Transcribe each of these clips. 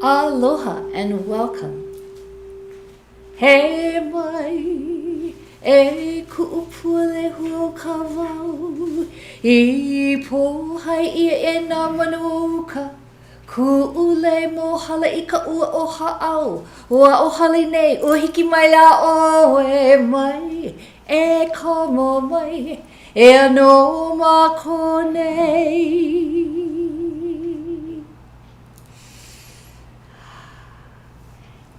Aloha and welcome. He mai e ku'upule huo ka wau I pohai ia e nā manuka ku'ule mo hala I ka ua o ha'au ua o hali nei ua hiki mai la o e mai e komo mai e ano ma konei.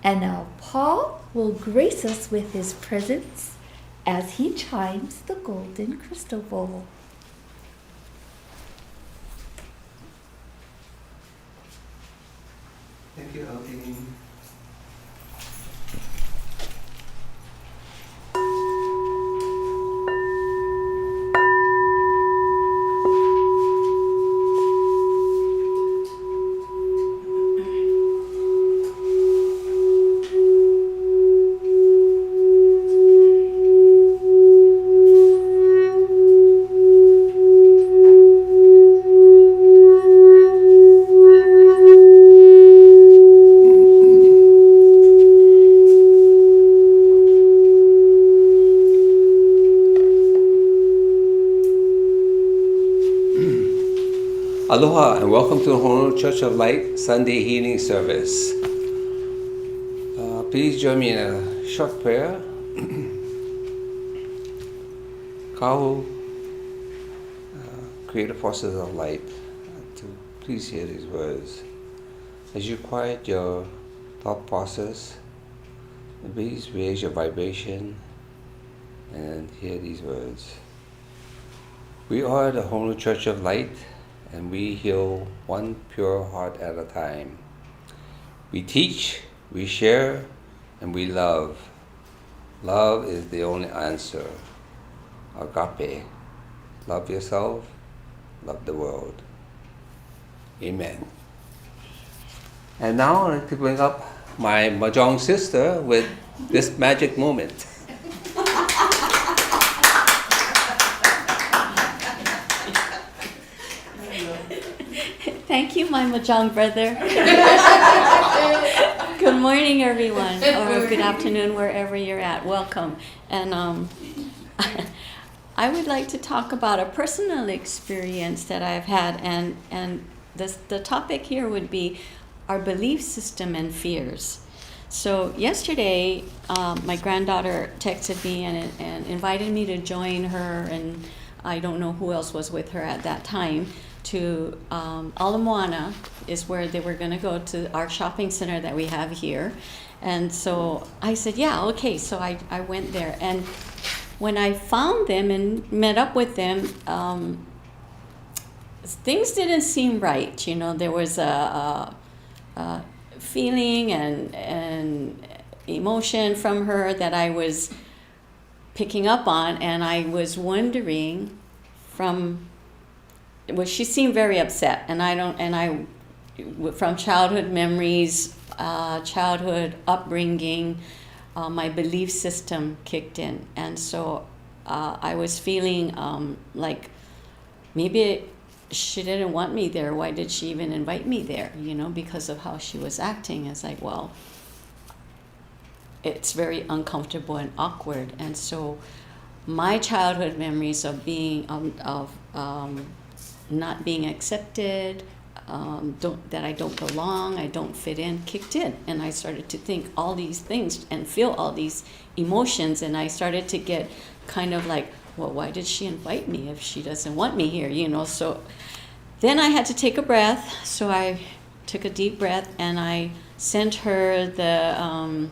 And now Paul will grace us with his presence as he chimes the golden crystal bowl. Thank you, Alvin. Aloha and welcome to the Honolulu Church of Light Sunday Healing Service. Please join me in a short prayer. Kahu, creative forces of light, to please hear these words. As you quiet your thought process, please raise your vibration and hear these words. We are the Honolulu Church of Light, and we heal one pure heart at a time. We teach, we share, and we love. Love is the only answer. Agape. Love yourself, love the world. Amen. And now I'd like to bring up my Mahjong sister with this magic moment. Thank you, my Mahjong brother. Good morning, everyone, or good afternoon, wherever you're at. Welcome. And I would like to talk about a personal experience that I've had, and the topic here would be our belief system and fears. So yesterday, my granddaughter texted me and invited me to join her, and I don't know who else was with her at that time, to Ala Moana is where they were going to go to our shopping center that we have here. And so I said, yeah, okay. So I went there. And when I found them and met up with them, things didn't seem right. You know, there was a feeling and emotion from her that I was picking up on. And I was wondering she seemed very upset, and from childhood memories, childhood upbringing, my belief system kicked in, and so I was feeling like maybe she didn't want me there. Why did she even invite me there? You know, because of how she was acting. It's like, well, it's very uncomfortable and awkward, and so my childhood memories of being not being accepted, that I don't belong, I don't fit in, kicked in. And I started to think all these things and feel all these emotions. And I started to get kind of like, well, why did she invite me if she doesn't want me here? You know, so then I had to take a breath. So I took a deep breath and I sent her the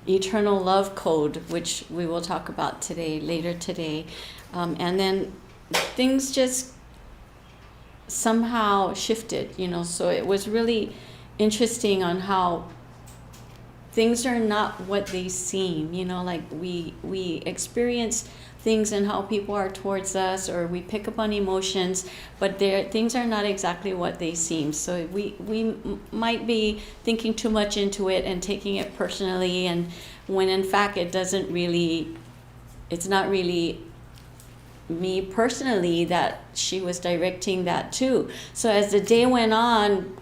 eternal love code, which we will talk about later today. And then things just somehow shifted, you know, so it was really interesting on how things are not what they seem, you know, like we experience things and how people are towards us, or we pick up on emotions, but things are not exactly what they seem. So we might be thinking too much into it and taking it personally, and when in fact it's not really me personally that she was directing that too. So as the day went on,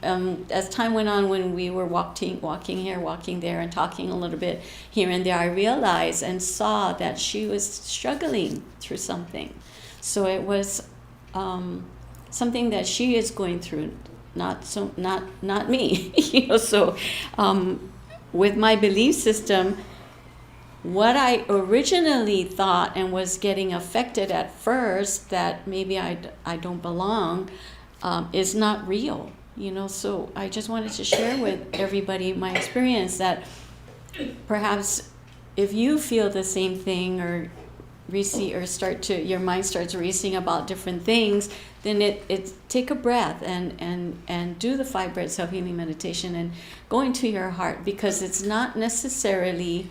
as time went on, when we were walking here, walking there, and talking a little bit here and there, I realized and saw that she was struggling through something. So it was something that she is going through, not me. So with my belief system, what I originally thought and was getting affected at first, that maybe I don't belong, is not real, So I just wanted to share with everybody my experience, that perhaps if you feel the same thing, or your mind starts racing about different things, then it take a breath and do the 5 breath self-healing meditation and go into your heart, because it's not necessarily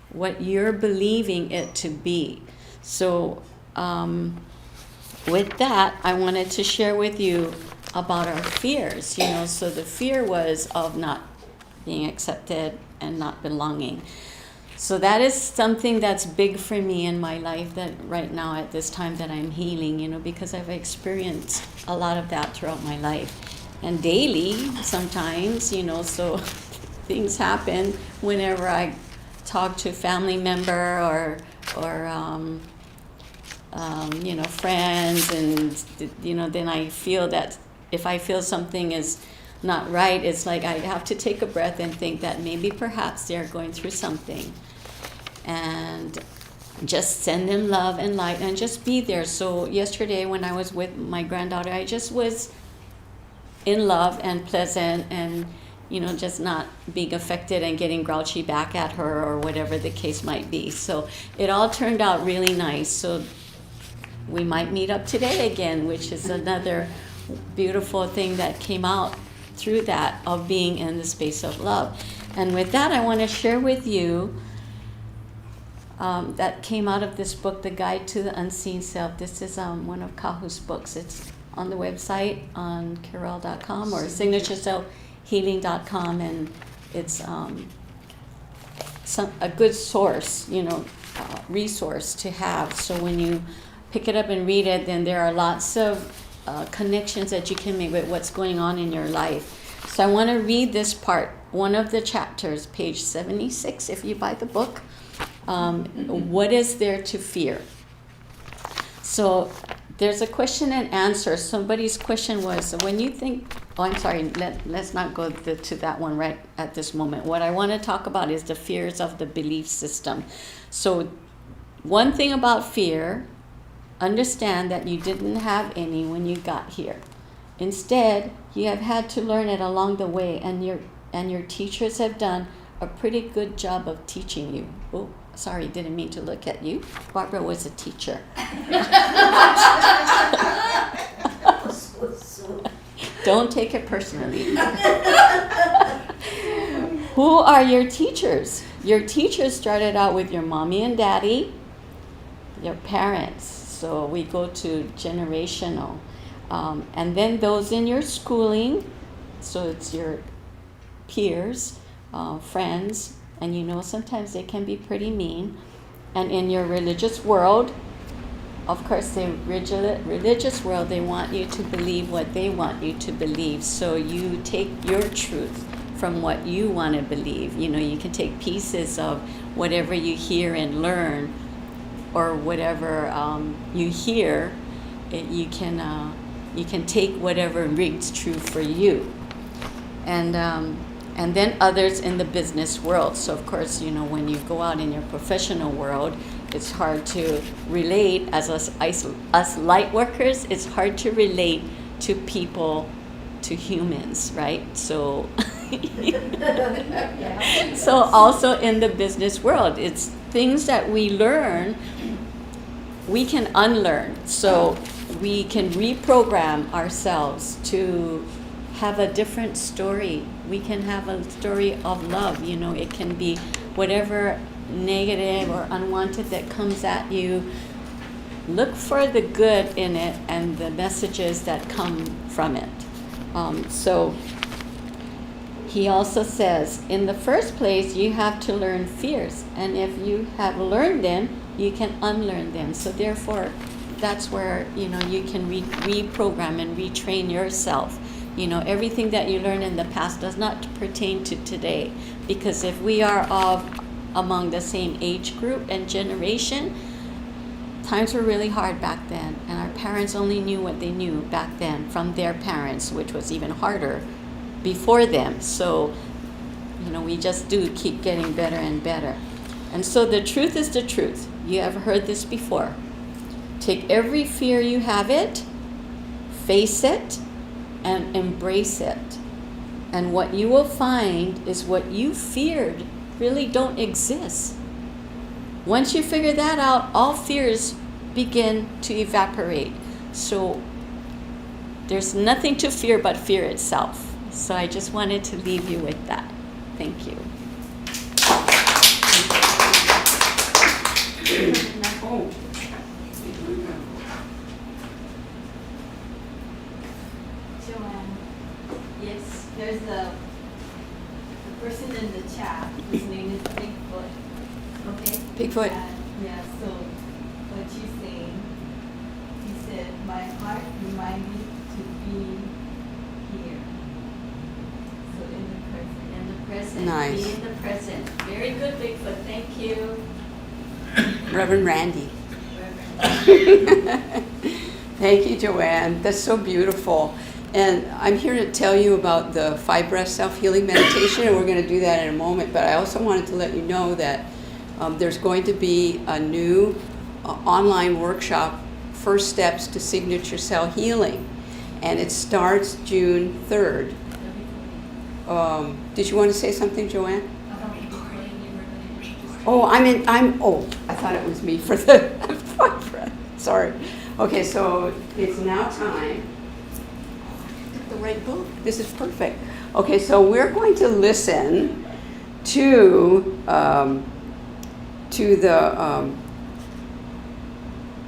what you're believing it to be. So with that, I wanted to share with you about our fears, So the fear was of not being accepted and not belonging. So that is something that's big for me in my life, that right now at this time that I'm healing, because I've experienced a lot of that throughout my life. And daily, sometimes, so things happen whenever I talk to a family member or friends, and then I feel that if I feel something is not right, it's like I have to take a breath and think that maybe perhaps they're going through something, and just send them love and light and just be there. So yesterday when I was with my granddaughter, I just was in love and pleasant, and just not being affected and getting grouchy back at her or whatever the case might be. So it all turned out really nice. So we might meet up today again, which is another beautiful thing that came out through that, of being in the space of love. And with that, I want to share with you that came out of this book, The Guide to the Unseen Self. This is one of Kahu's books. It's on the website on Carol.com or signatureselfhealing.com, and it's a good source, resource to have. So when you pick it up and read it, then there are lots of connections that you can make with what's going on in your life. So I want to read this part, one of the chapters, page 76, if you buy the book. What is there to fear? So there's a question and answer. Somebody's question was, when you think, I'm sorry, let's not go to that one right at this moment. What I want to talk about is the fears of the belief system. So one thing about fear, understand that you didn't have any when you got here. Instead, you have had to learn it along the way, and your teachers have done a pretty good job of teaching you. Oh, sorry, didn't mean to look at you. Barbara was a teacher. Don't take it personally. Who are your teachers? Your teachers started out with your mommy and daddy, your parents. So we go to generational. And then those in your schooling, so it's your peers, friends, and sometimes they can be pretty mean. And in your religious world, of course, the religious world, they want you to believe what they want you to believe. So you take your truth from what you want to believe. You can take pieces of whatever you hear and learn, or whatever you hear. You can take whatever rings true for you. And then others in the business world. So of course, when you go out in your professional world, it's hard to relate. As us light workers, it's hard to relate to people, to humans, right? So, so also in the business world, it's things that we learn, we can unlearn. So we can reprogram ourselves to have a different story. We can have a story of love. It can be whatever negative or unwanted that comes at you. Look for the good in it and the messages that come from it. So he also says, in the first place, you have to learn fears. And if you have learned them, you can unlearn them. So therefore, that's where, you know, you can reprogram and retrain yourself. You know, everything that you learned in the past does not pertain to today, because if we are all among the same age group and generation, times were really hard back then, and our parents only knew what they knew back then from their parents, which was even harder before them. So, you know, we just do keep getting better and better. And so the truth is the truth. You have heard this before. Take every fear you have it, face it, and embrace it. And what you will find is what you feared really don't exist. Once you figure that out, all fears begin to evaporate. So there's nothing to fear but fear itself. So I just wanted to leave you with that. Thank you. Joanne, yes, there's a person in the chat whose name is Bigfoot. Okay? Bigfoot. Yeah, so what you saying, he said, my heart reminded me to be here. So in the present. In the present. Nice. Be in the present. Very good, Bigfoot. Thank you. Reverend Randy. Reverend. Thank you, Joanne. That's so beautiful. And I'm here to tell you about the 5 breath self-healing meditation, and we're going to do that in a moment. But I also wanted to let you know that there's going to be a new online workshop, First Steps to Signature Cell Healing, and it starts June 3rd. Did you want to say something, Joanne? Oh, I thought it was me for the 5 breath. Sorry. Okay, so it's now time. The right book. This is perfect. Okay, so we're going to listen to the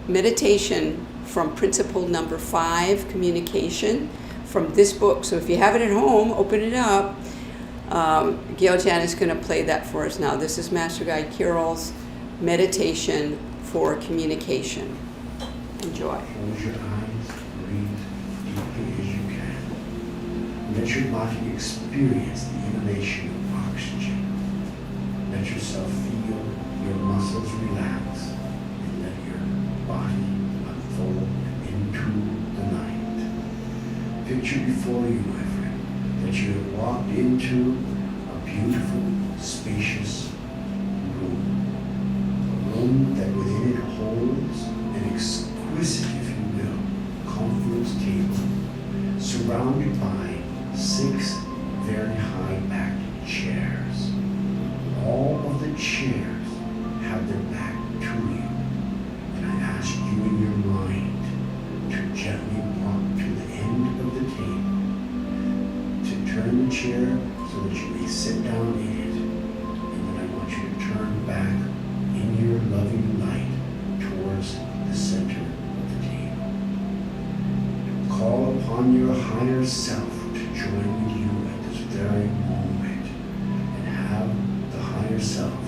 meditation from principle number 5, communication, from this book. So if you have it at home, open it up. Gail Jan is going to play that for us now. This is Master Guide Kirill's meditation for communication. Enjoy. Close your eyes, breathe deeply as you can. Let your body experience the inhalation of oxygen. Let yourself feel your muscles relax and let your body unfold into the night. Picture before you, my friend, that you have walked into a beautiful, spacious room. A room that within it holds an exquisite, if you will, conference table, surrounded by 6 very high-backed chairs. All of the chairs have their back to you, and I ask you in your mind to gently walk to the end of the table, to turn the chair so that you may sit down in it, and then I want you to turn back in your loving light towards the center of the table. Call upon your higher self to join with you at this very moment, and have the higher self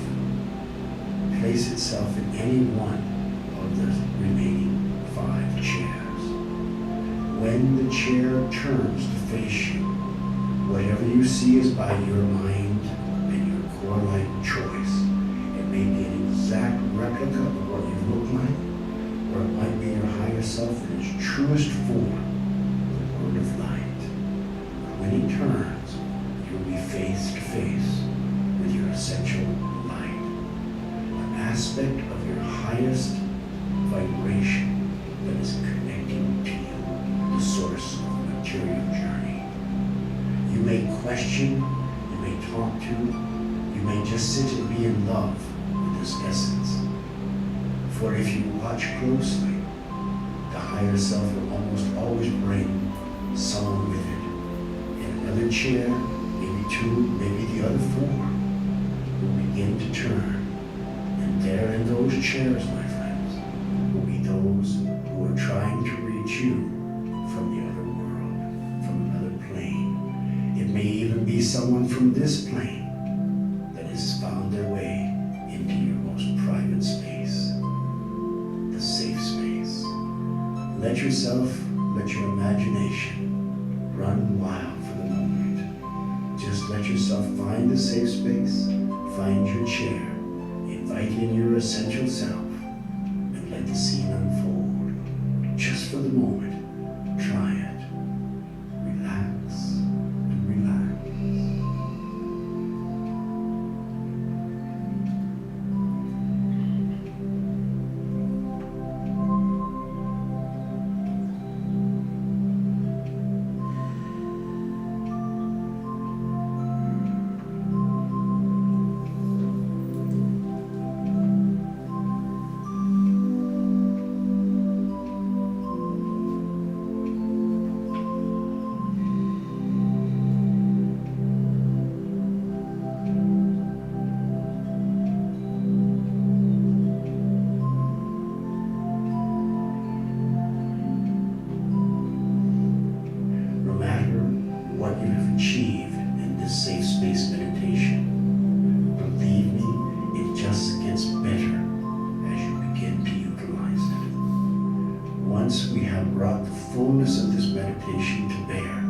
place itself in any one of the remaining 5 chairs. When the chair turns to face you, whatever you see is by your mind and your core light choice. It may be an exact replica of what you look like, or it might be your higher self in its truest form, the word of light. When he turns, you'll be face to face with your essential light, an aspect of your highest vibration that is connecting to you, the source of the material journey. You may question, you may talk to, you may just sit and be in love with this essence. For if you watch closely, the higher self will almost always bring someone with it. In another chair, maybe 2, maybe the other 4, will begin to turn. And there in those chairs, my friends, will be those who are trying to reach you from the other world, from another plane. It may even be someone from this plane that has found their way into your most private space, the safe space. Let yourself, let your imagination run wild for the moment. Just let yourself find a safe space, find your chair, invite in your essential self, and let the scene unfold. Just for the moment, try it. Relax and relax. Achieved in this safe space meditation. Believe me, it just gets better as you begin to utilize it. Once we have brought the fullness of this meditation to bear,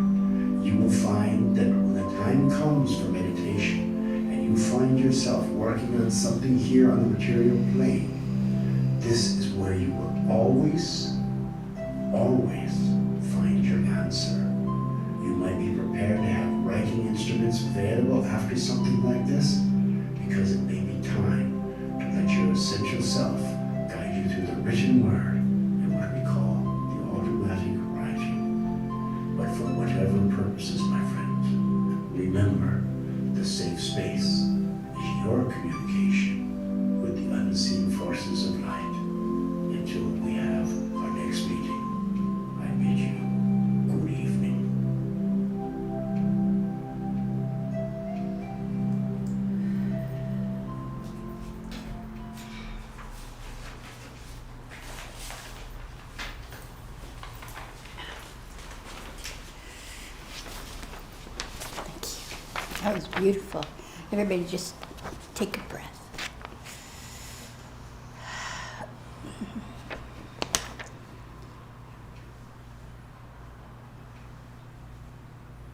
you will find that when the time comes for meditation and you find yourself working on something here on the material plane, this is where you will always find your answer. You might be prepared to have writing instruments available after something like this, because it may be time to let your essential self guide you through the written word and what we call the automatic writing. But for whatever purposes, my friends, remember the safe space is your communication with the unseen forces of light. Until we have our next meeting, I bid you good evening. That was beautiful. Everybody just take a breath.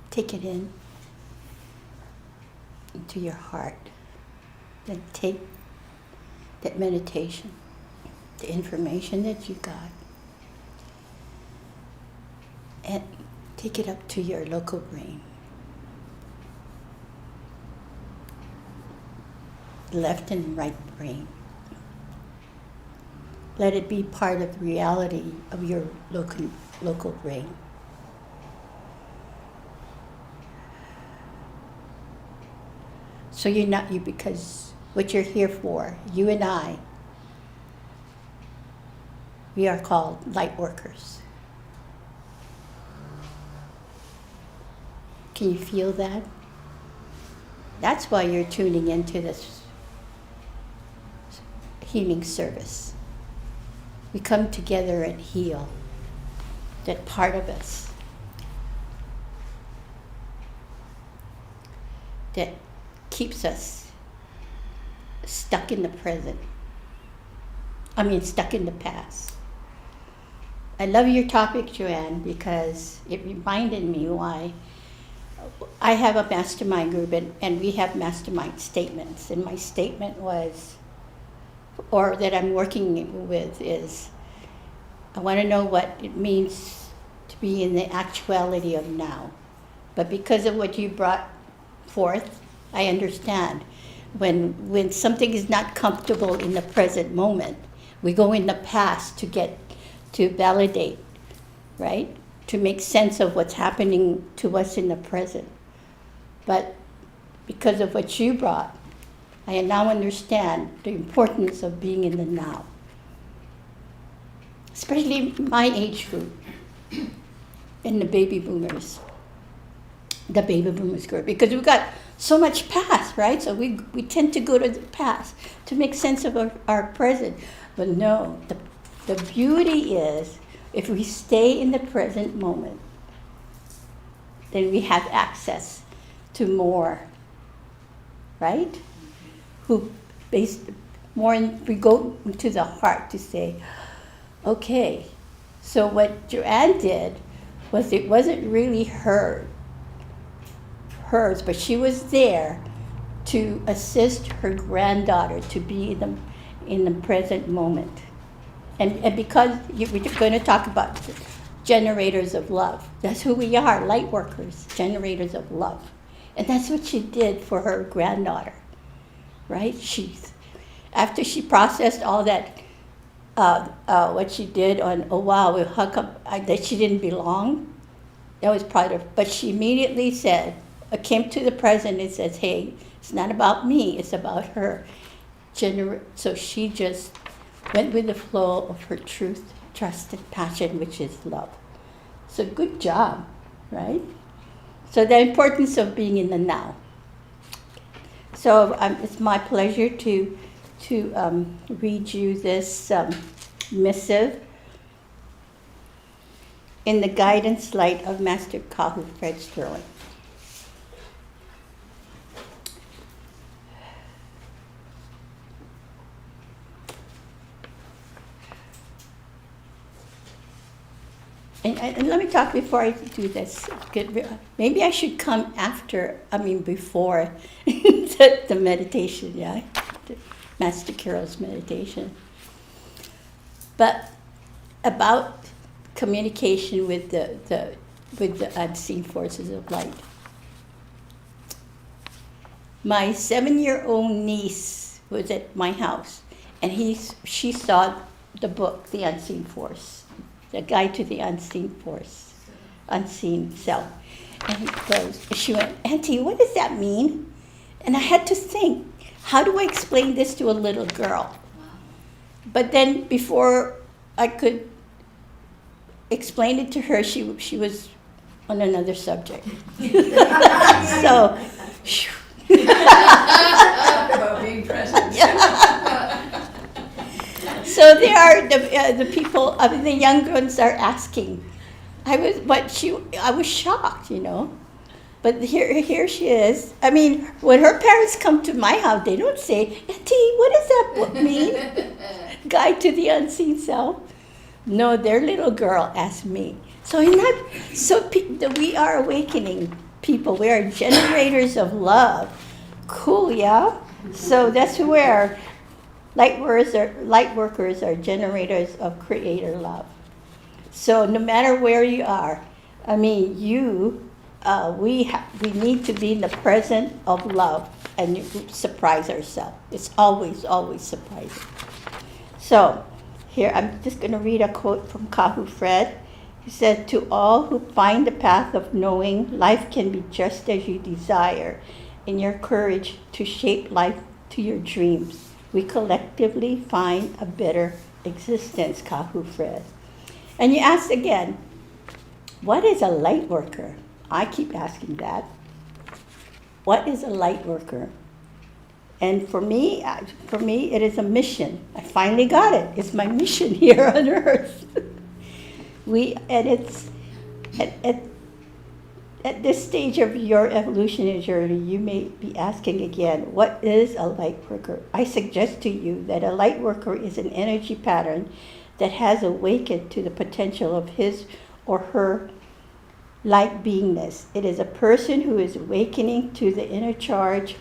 Take it in into your heart. Then take that meditation, the information that you got, and take it up to your local brain. Left and right brain. Let it be part of the reality of your local brain. So you're not you because what you're here for, you and I, we are called Lightworkers. Can you feel that? That's why you're tuning into this healing service. We come together and heal that part of us that keeps us stuck in the present. Stuck in the past. I love your topic, Joanne, because it reminded me why I have a mastermind group and we have mastermind statements. And my statement was, or that I'm working with, is I want to know what it means to be in the actuality of now. But because of what you brought forth, I understand. When something is not comfortable in the present moment, we go in the past to validate, right? To make sense of what's happening to us in the present. But because of what you brought, I now understand the importance of being in the now. Especially my age group and the baby boomers group, because we've got so much past, right? So we tend to go to the past to make sense of our present. But no, the beauty is if we stay in the present moment, then we have access to more, right? We go into the heart to say, okay, So what Joanne did was, it wasn't really hers, but she was there to assist her granddaughter to be in the present moment. And because we're going to talk about generators of love. That's who we are, light workers, generators of love. And that's what she did for her granddaughter, right? After she processed all that, what she did on, oh wow, how come that she didn't belong? That was part of, but she immediately said, came to the present and says, hey, it's not about me, it's about her. So she just went with the flow of her truth, trust, and passion, which is love. So good job, right? So the importance of being in the now. So it's my pleasure to read you this missive in the guidance light of Master Kahu Fred Sterling. And let me talk before I do this. Maybe I should come before the meditation, yeah? Master Carol's meditation. But about communication with the unseen forces of light. My 7-year-old niece was at my house, and she saw the book, The Unseen Force. The Guide to the Unseen Force, Unseen Self. And she went, Auntie, what does that mean? And I had to think, how do I explain this to a little girl? But then before I could explain it to her, she was on another subject. So, About being present. So there are the people, the young ones are asking. I was shocked, But here she is. I mean, when her parents come to my house, they don't say, Auntie, what does that book mean? Guide to the Unseen Self. No, their little girl asked me. So we are awakening people. We are generators of love. Cool, yeah? So that's who we are. Light workers are generators of creator love. So no matter where you are, we need to be in the present of love and surprise ourselves. It's always, always surprising. So here, I'm just going to read a quote from Kahu Fred. He said, to all who find the path of knowing, life can be just as you desire. In your courage to shape life to your dreams, we collectively find a better existence, Kahu Fred. And you asked again, what is a light worker? I keep asking that. What is a light worker? And for me, it is a mission. I finally got it. It's my mission here on Earth. At this stage of your evolutionary journey, you may be asking again, what is a light worker? I suggest to you that a light worker is an energy pattern that has awakened to the potential of his or her light beingness. It is a person who is awakening to the inner charge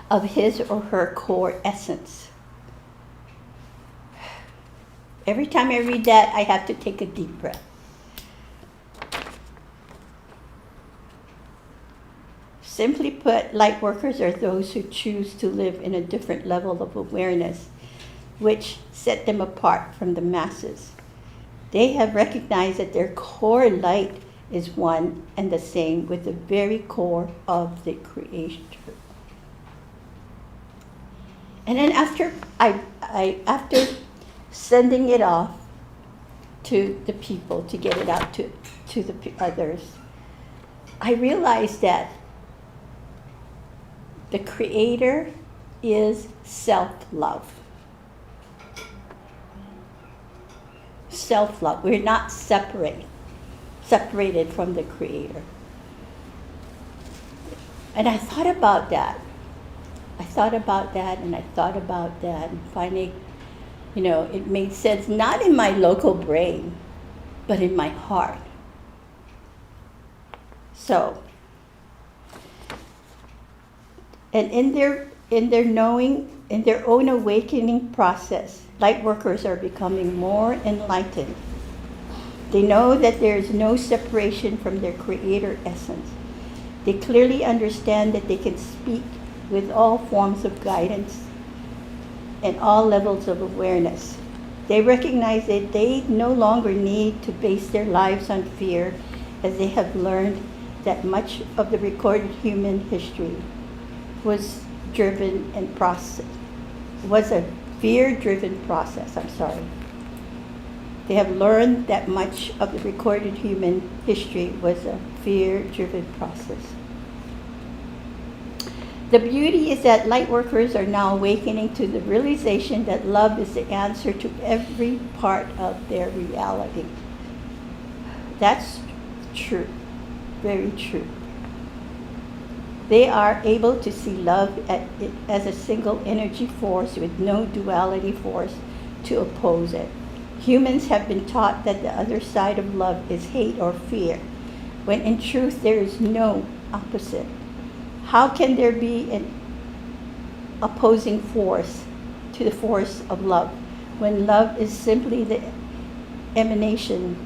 of his or her core essence. Every time I read that, I have to take a deep breath. Simply put, light workers are those who choose to live in a different level of awareness, which set them apart from the masses. They have recognized that their core light is one and the same with the very core of the Creator. And then after sending it off to the people to get it out to the others, I realized that the Creator is self-love. Self-love. We're not separated from the Creator. And I thought about that. And finally It made sense not in my local brain, but in my heart. So, and in their knowing, in their own awakening process, light workers are becoming more enlightened. They know that there is no separation from their creator essence. They clearly understand that they can speak with all forms of guidance and all levels of awareness. They recognize that they no longer need to base their lives on fear, as they have learned that much of the recorded human history was driven and process was a fear-driven process. They have learned that much of the recorded human history was a fear-driven process. The beauty is that light workers are now awakening to the realization that love is the answer to every part of their reality. That's true, very true. They are able to see love as a single energy force with no duality force to oppose it. Humans have been taught that the other side of love is hate or fear, when in truth there is no opposite. How can there be an opposing force to the force of love, when love is simply the emanation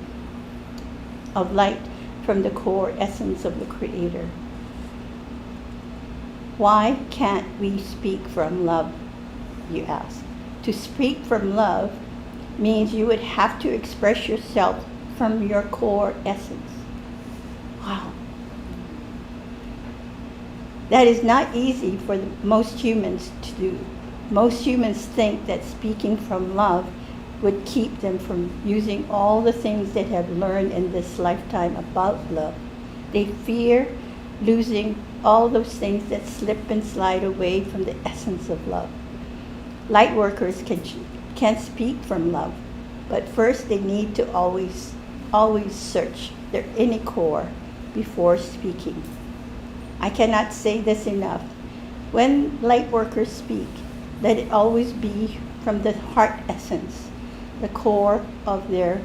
of light from the core essence of the Creator? Why can't we speak from love, you ask? To speak from love means you would have to express yourself from your core essence. Wow. That is not easy for most humans to do. Most humans think that speaking from love would keep them from using all the things they have learned in this lifetime about love. They fear losing all those things that slip and slide away from the essence of love. Light workers can speak from love, but first they need to always search their inner core before speaking. I cannot say this enough. When light workers speak, let it always be from the heart essence, the core of their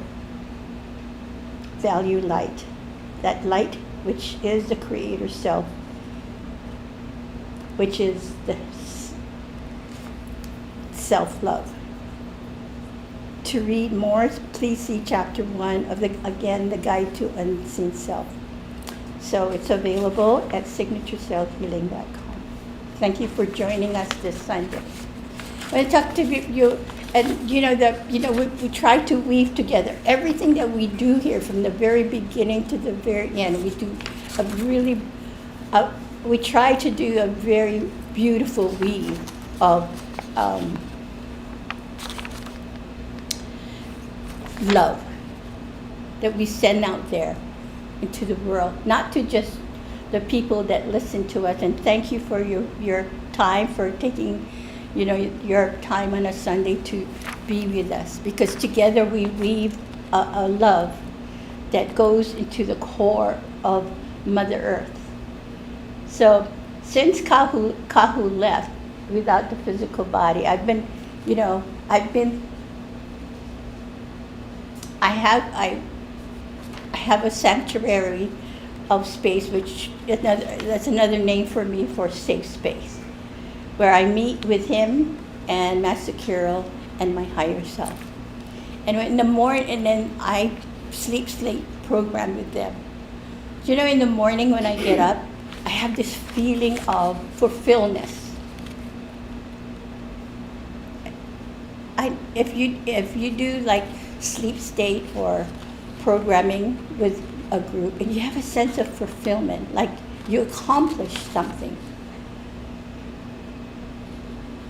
value light. That light which is the Creator Self, which is the self-love. To read more, please see chapter 1 of the Guide to Unseen Self. So it's available at signatureselfhealing.com. Thank you for joining us this Sunday. When I talk to you, and we try to weave together everything that we do here from the very beginning to the very end. We do we try to do a very beautiful weave of love that we send out there into the world, not to just the people that listen to us. And thank you for your time, for taking your time on a Sunday to be with us, because together we weave a love that goes into the core of Mother Earth. So since Kahu left without the physical body, I have a sanctuary of space, which that's another name for me for safe space, where I meet with him and Master Carol and my higher self. And in the morning, and then I sleep program with them. In the morning when I get up, I have this feeling of fulfillment. If you do like sleep state or programming with a group, and you have a sense of fulfillment, like you accomplished something.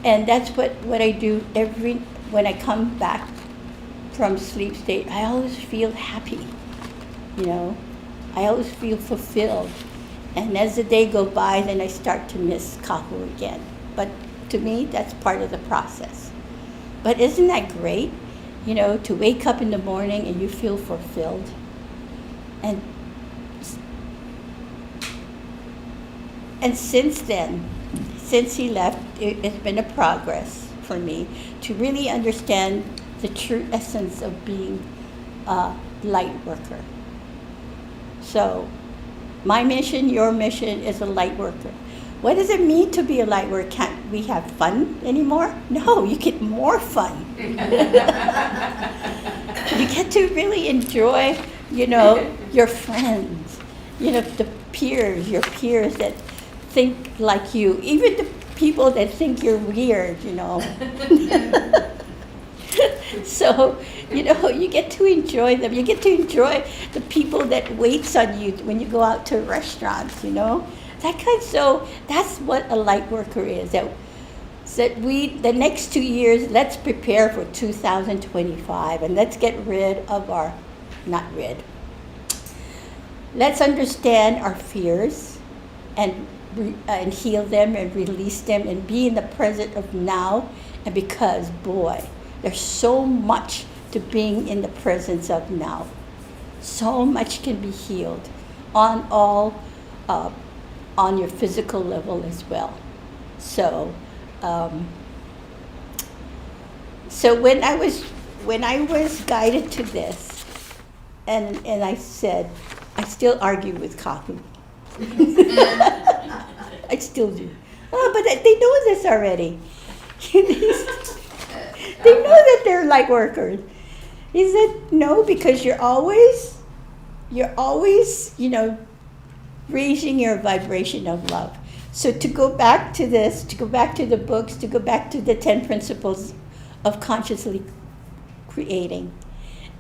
And that's what I do when I come back from sleep state. I always feel happy, I always feel fulfilled. And as the day goes by, then I start to miss Kahu again. But to me, that's part of the process. But isn't that great? To wake up in the morning and you feel fulfilled. And since then, since he left, it's been a progress for me to really understand the true essence of being a light worker. So my mission, your mission is a light worker. What does it mean to be a light worker? Can't we have fun anymore? No, you get more fun. You get to really enjoy, your friends, the peers, your peers that think like you, even the people that think you're weird, So, you get to enjoy them. You get to enjoy the people that waits on you when you go out to restaurants, So that's what a light worker is. That the next 2 years, let's prepare for 2025 and let's get rid of let's understand our fears and heal them and release them and be in the present of now. And because, boy, there's so much to being in the presence of now. So much can be healed on your physical level as well. So when I was guided to this, and I said, I still argue with Kahu. I still do. Oh, but they know this already. They know that they're light workers. He said, no, because you're always, raising your vibration of love. So to go back to this, to go back to the books, to go back to the 10 principles of consciously creating.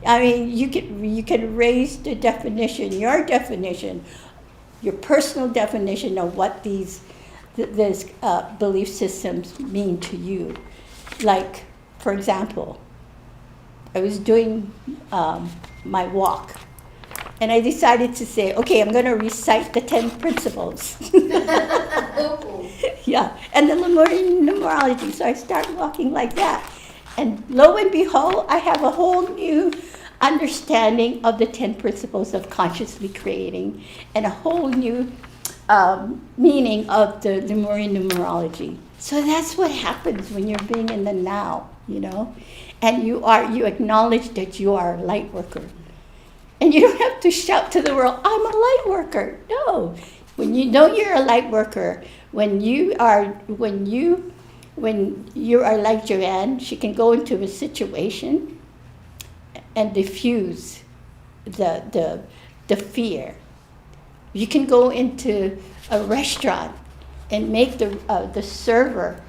I mean, you can raise the definition, your personal definition of what these belief systems mean to you. Like, for example, I was doing my walk, and I decided to say, okay, I'm going to recite the 10 principles. Yeah, and the Lemurian numerology. So I start walking like that. And lo and behold, I have a whole new understanding of the 10 principles of consciously creating and a whole new meaning of the Lemurian numerology. So that's what happens when you're being in the now, and you acknowledge that you are a light worker. And you don't have to shout to the world, I'm a light worker. No. When you know you're a light worker, when you are like Joanne, she can go into a situation and diffuse the fear. You can go into a restaurant and make the server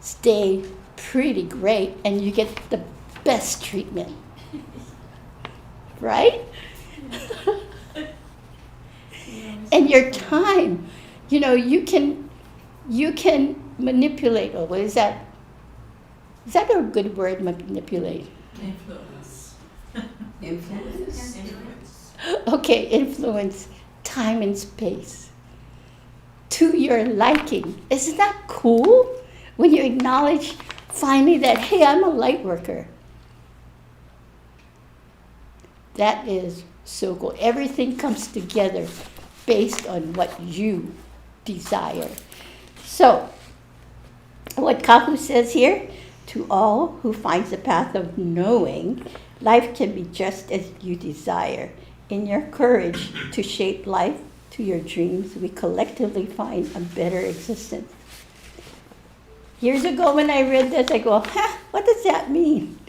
stay pretty great, and you get the best treatment. Right? And your time, you can manipulate. Oh, what is that? Is that a good word, manipulate? Influence. Okay, influence time and space to your liking. Isn't that cool? When you acknowledge finally that, hey, I'm a light worker. That is so cool. Everything comes together based on what you desire. So, what Kahu says here, to all who finds the path of knowing, life can be just as you desire. In your courage to shape life to your dreams, we collectively find a better existence. Years ago when I read this, I go, what does that mean?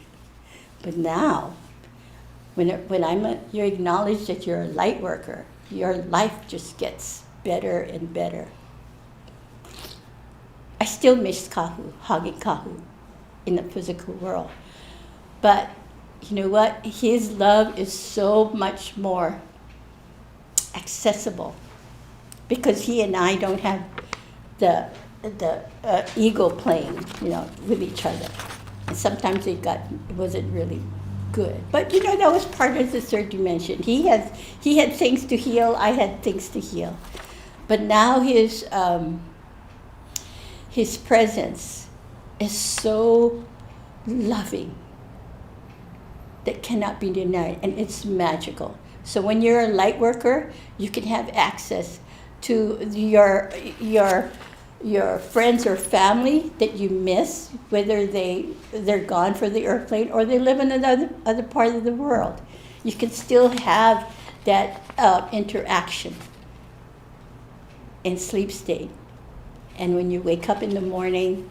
But now, when you acknowledge that you're a light worker, your life just gets better and better. I still miss Kahu, hugging Kahu in the physical world. But you know what? His love is so much more accessible because he and I don't have the ego playing, with each other. And sometimes it wasn't really good. But that was part of the third dimension. He had things to heal, I had things to heal. But now his presence is so loving that cannot be denied, and it's magical. So when you're a light worker, you can have access to your your friends or family that you miss, whether they're gone for the airplane or they live in another other part of the world. You can still have that interaction in sleep state. And when you wake up in the morning,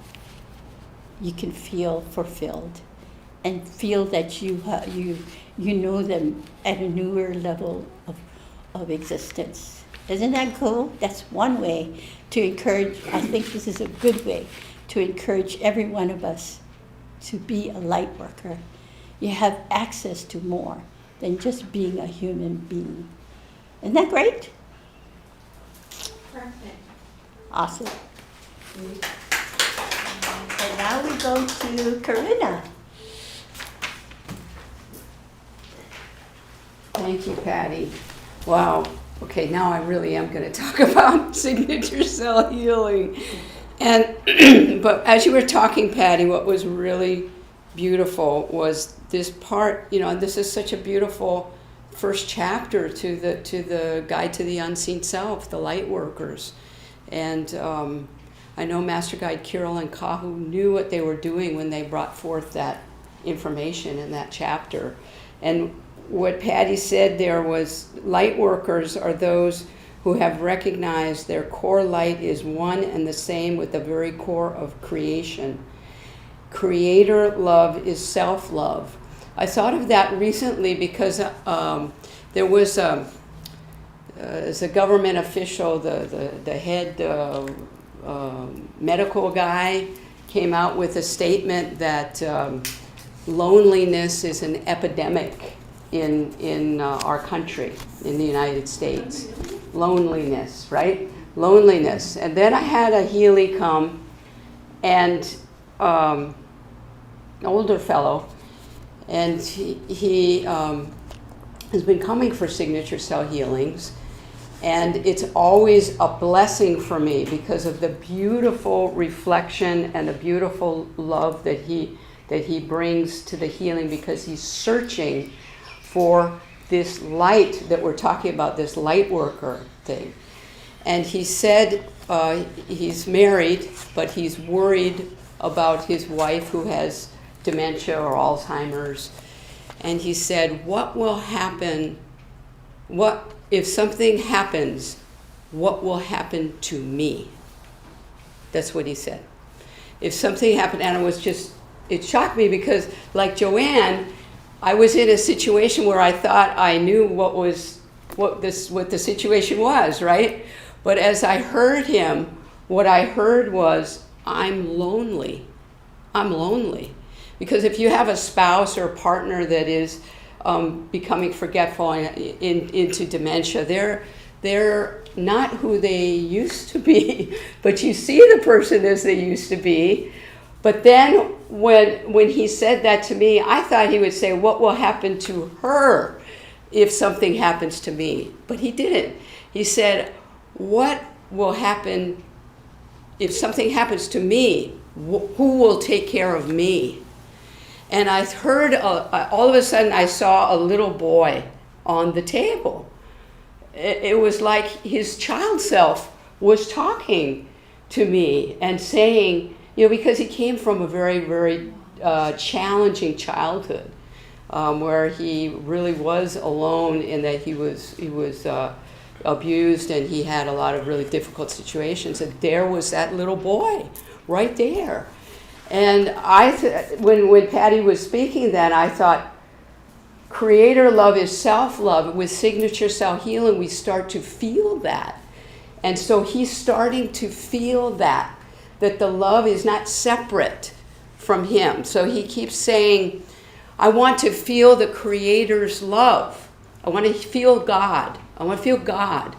you can feel fulfilled and feel that you know them at a newer level of existence. Isn't that cool? That's one way to encourage. I think this is a good way to encourage every one of us to be a light worker. You have access to more than just being a human being. Isn't that great? Perfect. Awesome. And now we go to Karina. Thank you, Patty. Wow. Okay, now I really am going to talk about signature cell healing. And but as you were talking, Patty, what was really beautiful was this part. You know, this is such a beautiful first chapter to the Guide to the Unseen Self, the Lightworkers. And I know Master Guide Kirill and Kahu knew what they were doing when they brought forth that information in that chapter. And what Patty said there was, light workers are those who have recognized their core light is one and the same with the very core of creation. Creator love is self-love. I thought of that recently because there was as a government official, the head medical guy came out with a statement that loneliness is an epidemic in our country, in the United States. Loneliness, right? Loneliness. And then I had a Healy come, and an older fellow, and he has been coming for signature cell healings, and it's always a blessing for me because of the beautiful reflection and the beautiful love that he brings to the healing, because he's searching for this light that we're talking about, this light worker thing. And he said he's married, but he's worried about his wife who has dementia or Alzheimer's. And he said, what will happen, what if something happens, what will happen to me? That's what he said. If something happened, and it shocked me because, like Joanne, I was in a situation where I thought I knew what the situation was, right? But as I heard him, what I heard was, I'm lonely. I'm lonely. Because if you have a spouse or a partner that is becoming forgetful into dementia, they're not who they used to be, but you see the person as they used to be. But then when he said that to me, I thought he would say, what will happen to her if something happens to me? But he didn't. He said, what will happen if something happens to me? Who will take care of me? And I heard, all of a sudden I saw a little boy on the table. It was like his child self was talking to me and saying, because he came from a very, very challenging childhood, where he really was alone in that he was abused, and he had a lot of really difficult situations. And there was that little boy right there. And when Patty was speaking that, I thought, creator love is self-love. With signature cell healing, we start to feel that. And so he's starting to feel that the love is not separate from him. So he keeps saying, I want to feel the creator's love. I want to feel God. I want to feel God.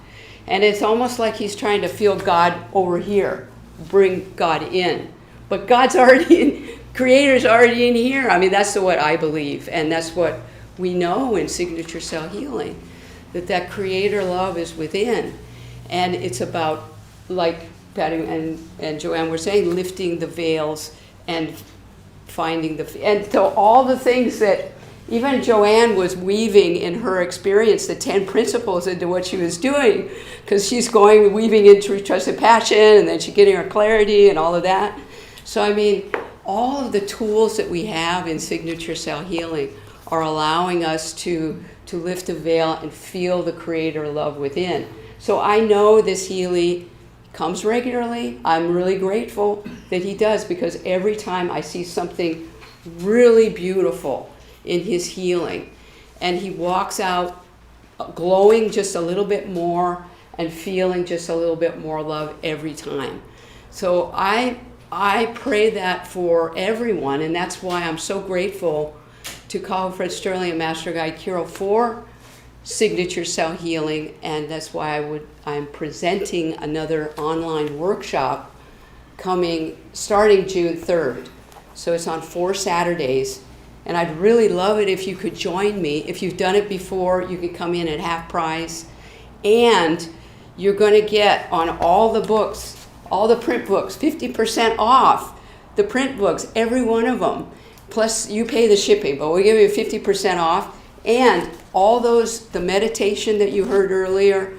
And it's almost like he's trying to feel God over here, bring God in. But God's already in, creator's already in here. I mean, that's what I believe. And that's what we know in signature cell healing, that creator love is within. And it's about, like Patty and Joanne were saying, lifting the veils and finding and so all the things that even Joanne was weaving in her experience the 10 principles into what she was doing, because she's weaving into trust and passion, and then she's getting her clarity and all of that. So I mean, all of the tools that we have in signature cell healing are allowing us to lift the veil and feel the creator love within. So I know this Healy comes regularly. I'm really grateful that he does, because every time I see something really beautiful in his healing, and he walks out glowing just a little bit more and feeling just a little bit more love every time. So I pray that for everyone, and that's why I'm so grateful to Kahu Fred Sterling and Master Guide Kiro for signature cell healing, and that's why I'm presenting another online workshop starting June 3rd. So it's on 4 Saturdays, and I'd really love it if you could join me. If you've done it before, you can come in at half price, and you're going to get on all the books, all the print books, 50% off the print books, every one of them. Plus you pay the shipping, but we'll give you 50% off. And all the meditation that you heard earlier,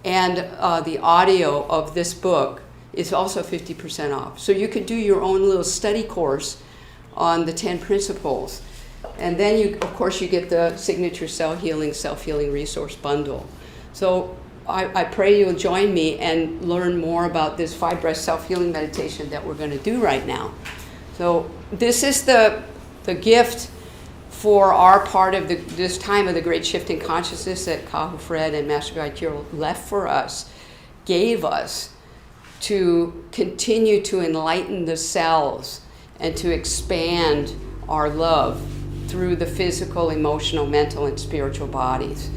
and the audio of this book is also 50% off. So you could do your own little study course on the 10 principles. And then of course you get the signature cell healing, self-healing resource bundle. So I pray you'll join me and learn more about this 5-breath self-healing meditation that we're going to do right now. So this is the gift for our part of this time of the great shift in consciousness that Kahu Fred and Master Guide Kiro left for us, gave us, to continue to enlighten the cells and to expand our love through the physical, emotional, mental, and spiritual bodies.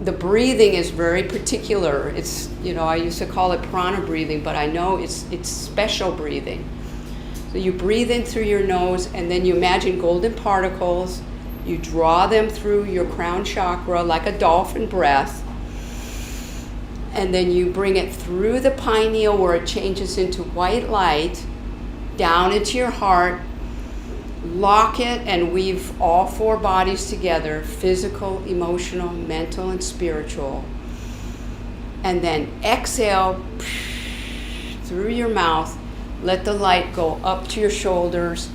The breathing is very particular. It's, I used to call it prana breathing, but I know it's special breathing. So you breathe in through your nose, and then you imagine golden particles. You draw them through your crown chakra like a dolphin breath. And then you bring it through the pineal, where it changes into white light, down into your heart. Lock it and weave all 4 bodies together, physical, emotional, mental, and spiritual. And then exhale through your mouth. Let the light go up to your shoulders,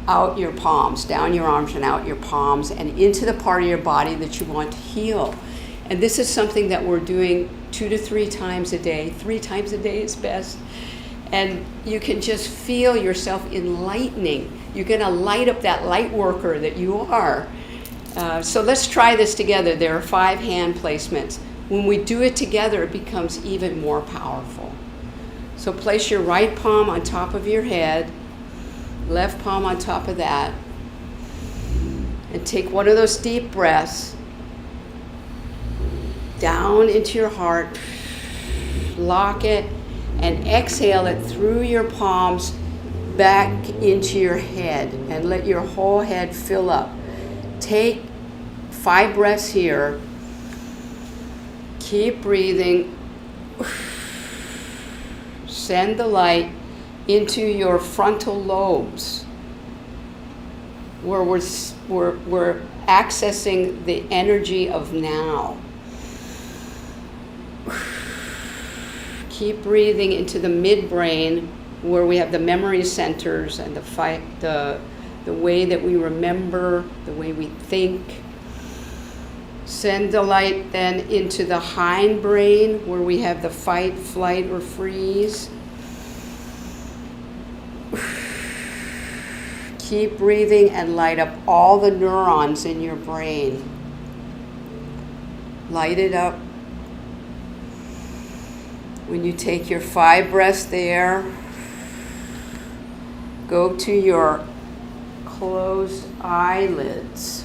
out your palms, down your arms and out your palms, and into the part of your body that you want to heal. And this is something that we're doing 2 to 3 times a day. 3 times a day is best. And you can just feel yourself enlightening. You're going to light up that light worker that you are. So let's try this together. There are 5 hand placements. When we do it together, it becomes even more powerful. So place your right palm on top of your head, left palm on top of that, and take one of those deep breaths down into your heart. Lock it and exhale it through your palms back into your head, and let your whole head fill up. Take 5 breaths here. Keep breathing. Send the light into your frontal lobes, where we're accessing the energy of now. Keep breathing into the midbrain, where we have the memory centers and the way that we remember, the way we think. Send the light then into the hindbrain, where we have the fight, flight, or freeze. Keep breathing and light up all the neurons in your brain. Light it up. When you take your 5 breaths there, go to your closed eyelids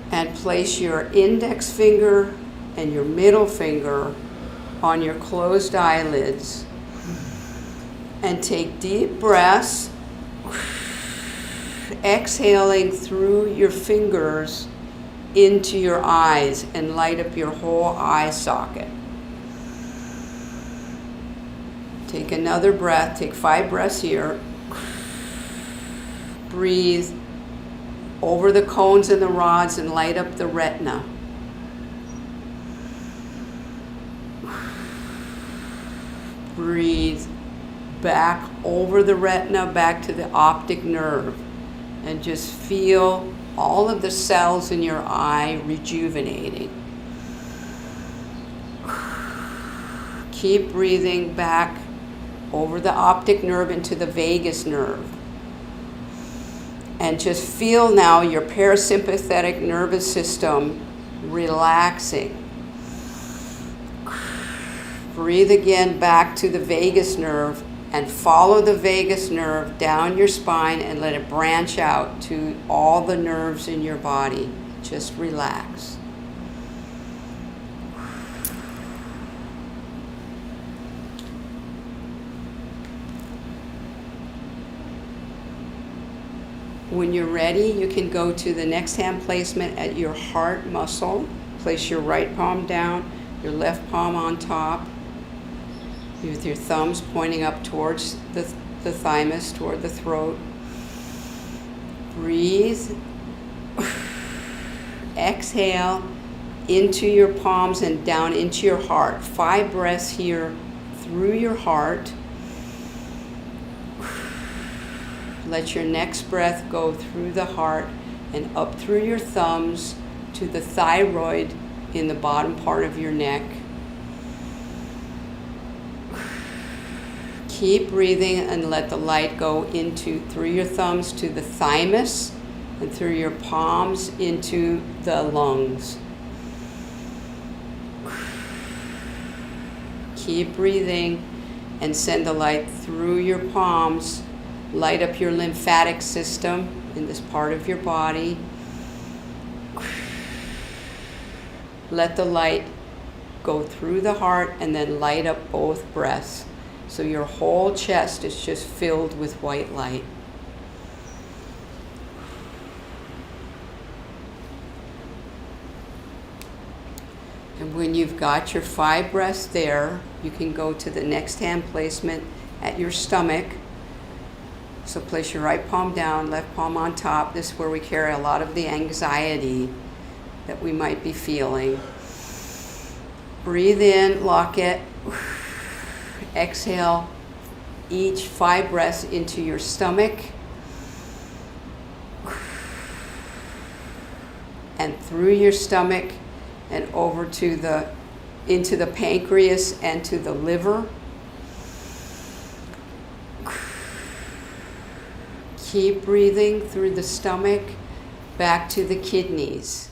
and place your index finger and your middle finger on your closed eyelids, and take deep breaths, exhaling through your fingers into your eyes, and light up your whole eye socket. Take another breath. Take 5 breaths here. breathe over the cones and the rods and light up the retina. Breathe back over the retina, back to the optic nerve, and just feel all of the cells in your eye rejuvenating. Keep breathing back over the optic nerve into the vagus nerve. And just feel now your parasympathetic nervous system relaxing. Breathe again back to the vagus nerve and follow the vagus nerve down your spine and let it branch out to all the nerves in your body. Just relax. When you're ready, you can go to the next hand placement at your heart muscle. Place your right palm down, your left palm on top, with your thumbs pointing up towards the thymus, toward the throat. Breathe. Exhale into your palms and down into your heart. 5 breaths here through your heart. Let your next breath go through the heart and up through your thumbs to the thyroid in the bottom part of your neck. Keep breathing and let the light go through your thumbs to the thymus and through your palms into the lungs. Keep breathing and send the light through your palms. Light up your lymphatic system in this part of your body. Let the light go through the heart and then light up both breaths. So your whole chest is just filled with white light. And when you've got your 5 breaths there, you can go to the next hand placement at your stomach. So place your right palm down, left palm on top. This is where we carry a lot of the anxiety that we might be feeling. Breathe in, lock it. Exhale each 5 breaths into your stomach and through your stomach and over to into the pancreas and to the liver. Keep breathing through the stomach back to the kidneys.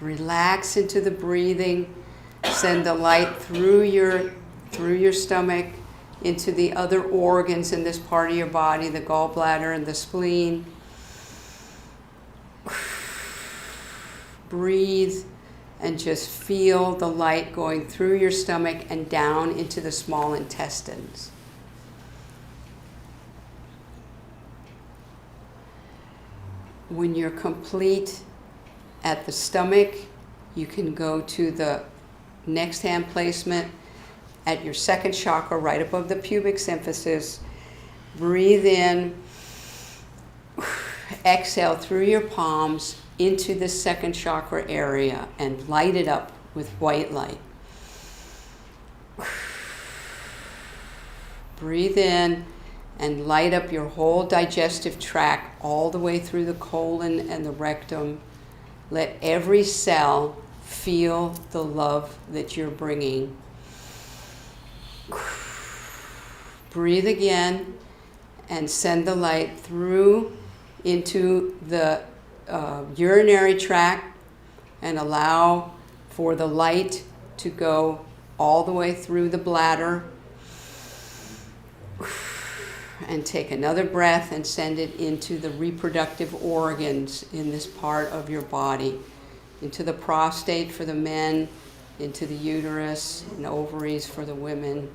Relax into the breathing. Send the light through your stomach into the other organs in this part of your body, the gallbladder and the spleen. Breathe and just feel the light going through your stomach and down into the small intestines. When you're complete at the stomach, you can go to the next hand placement at your second chakra, right above the pubic symphysis. Breathe in, exhale through your palms into the second chakra area and light it up with white light. Breathe in and light up your whole digestive tract all the way through the colon and the rectum. Let every cell feel the love that you're bringing. Breathe again and send the light through into the urinary tract and allow for the light to go all the way through the bladder. And take another breath and send it into the reproductive organs in this part of your body, into the prostate for the men, into the uterus and ovaries for the women.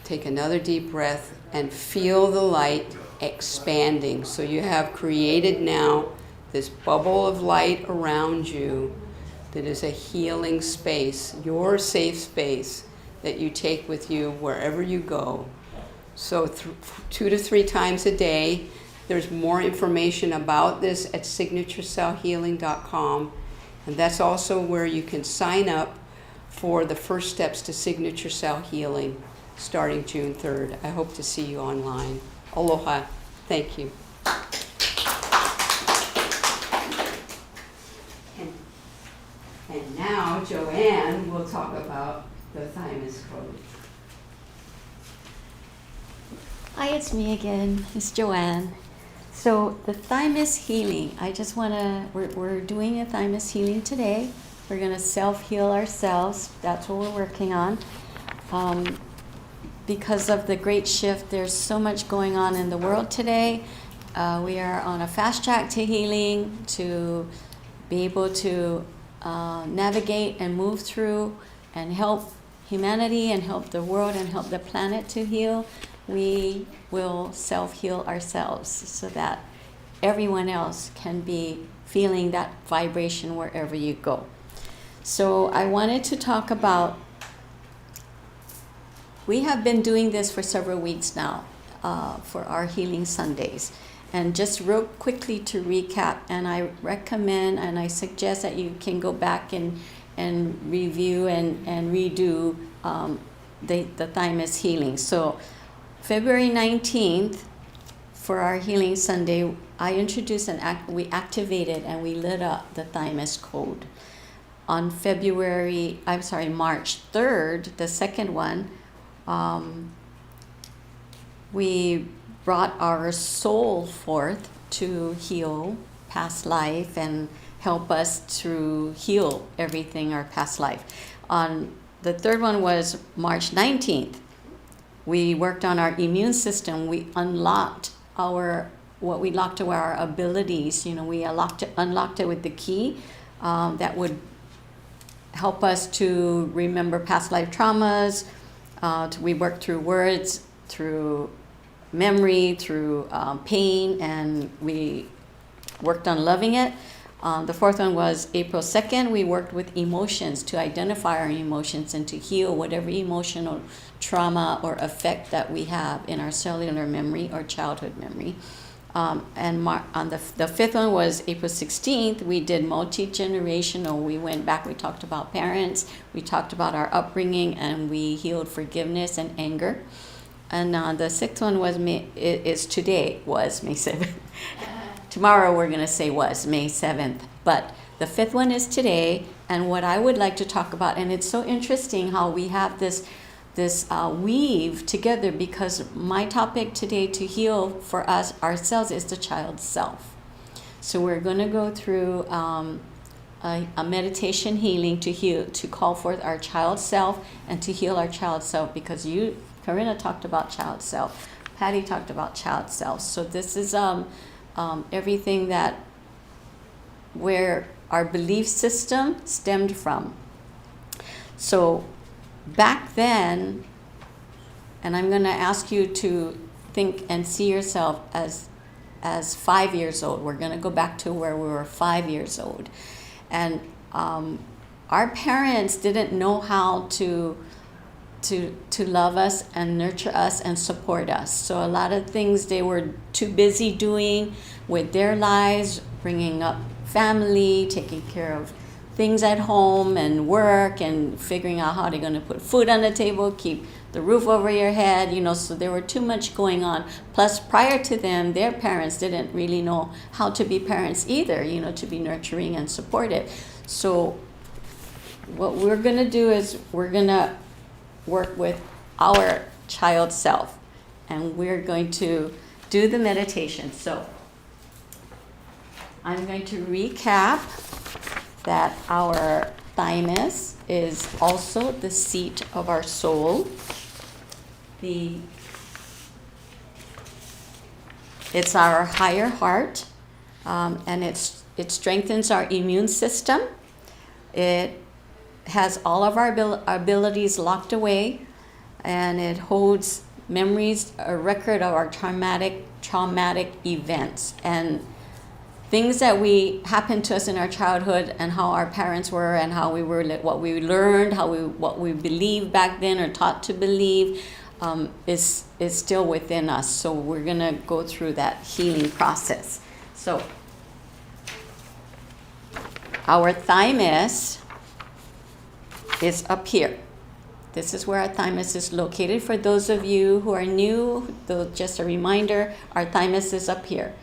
Take another deep breath and feel the light expanding. So you have created now this bubble of light around you that is a healing space, your safe space, that you take with you wherever you go. So 2 to 3 times a day. There's more information about this at signaturecellhealing.com, and that's also where you can sign up for the first steps to Signature Cell Healing starting June 3rd. I hope to see you online. Aloha. Thank you. And now Joanne will talk about the thymus code. Hi, it's me again. It's Joanne. So the thymus healing, I just want to, we're doing a thymus healing today. We're going to self-heal ourselves. That's what we're working on. Because of the great shift, there's so much going on in the world today. We are on a fast track to healing, to be able to navigate and move through and help humanity and help the world and help the planet to heal. We will self-heal ourselves so that everyone else can be feeling that vibration wherever you go. So I wanted to talk about, we have been doing this for several weeks now for our Healing Sundays. And just real quickly to recap, and I recommend and I suggest that you can go back and review and redo the thymus healing. So February 19th, for our Healing Sunday, I introduced we activated and we lit up the thymus code. On March 3rd, the second one, we brought our soul forth to heal past life and help us to heal everything our past life. On the third one was March 19th. We worked on our immune system. We unlocked our abilities. You know, we unlocked it with the key that would help us to remember past life traumas. We worked through words, through memory, through pain, and we worked on loving it. The fourth one was April 2nd. We worked with emotions to identify our emotions and to heal whatever emotional trauma or effect that we have in our cellular memory or childhood memory. And on the fifth one was April 16th. We did multi-generational. We went back, we talked about parents, we talked about our upbringing, and we healed forgiveness and anger. And the sixth one was May 7th. Tomorrow we're going to say was May 7th. But the fifth one is today. And what I would like to talk about, and it's so interesting how we have this weave together, because my topic today to heal for us ourselves is the child self. So we're going to go through a meditation healing to heal, to call forth our child self and to heal our child self, because Karina talked about child self, Patty talked about child self. So this is everything that where our belief system stemmed from. So back then, and I'm going to ask you to think and see yourself as 5 years old. We're going to go back to where we were 5 years old. And our parents didn't know how to love us and nurture us and support us. So a lot of things they were too busy doing with their lives, bringing up family, taking care of things at home and work, and figuring out how they're going to put food on the table, keep the roof over your head, so there were too much going on. Plus, prior to them, their parents didn't really know how to be parents either, to be nurturing and supportive. So what we're going to do is we're going to work with our child self, and we're going to do the meditation. So I'm going to recap that our thymus is also the seat of our soul. It's our higher heart, and it strengthens our immune system. It has all of our abilities locked away, and it holds memories, a record of our traumatic events. And things that we happened to us in our childhood and how our parents were and how we were, what we learned, what we believed back then or taught to believe, is still within us. So we're gonna go through that healing process. So our thymus is up here. This is where our thymus is located. For those of you who are new, just a reminder, our thymus is up here.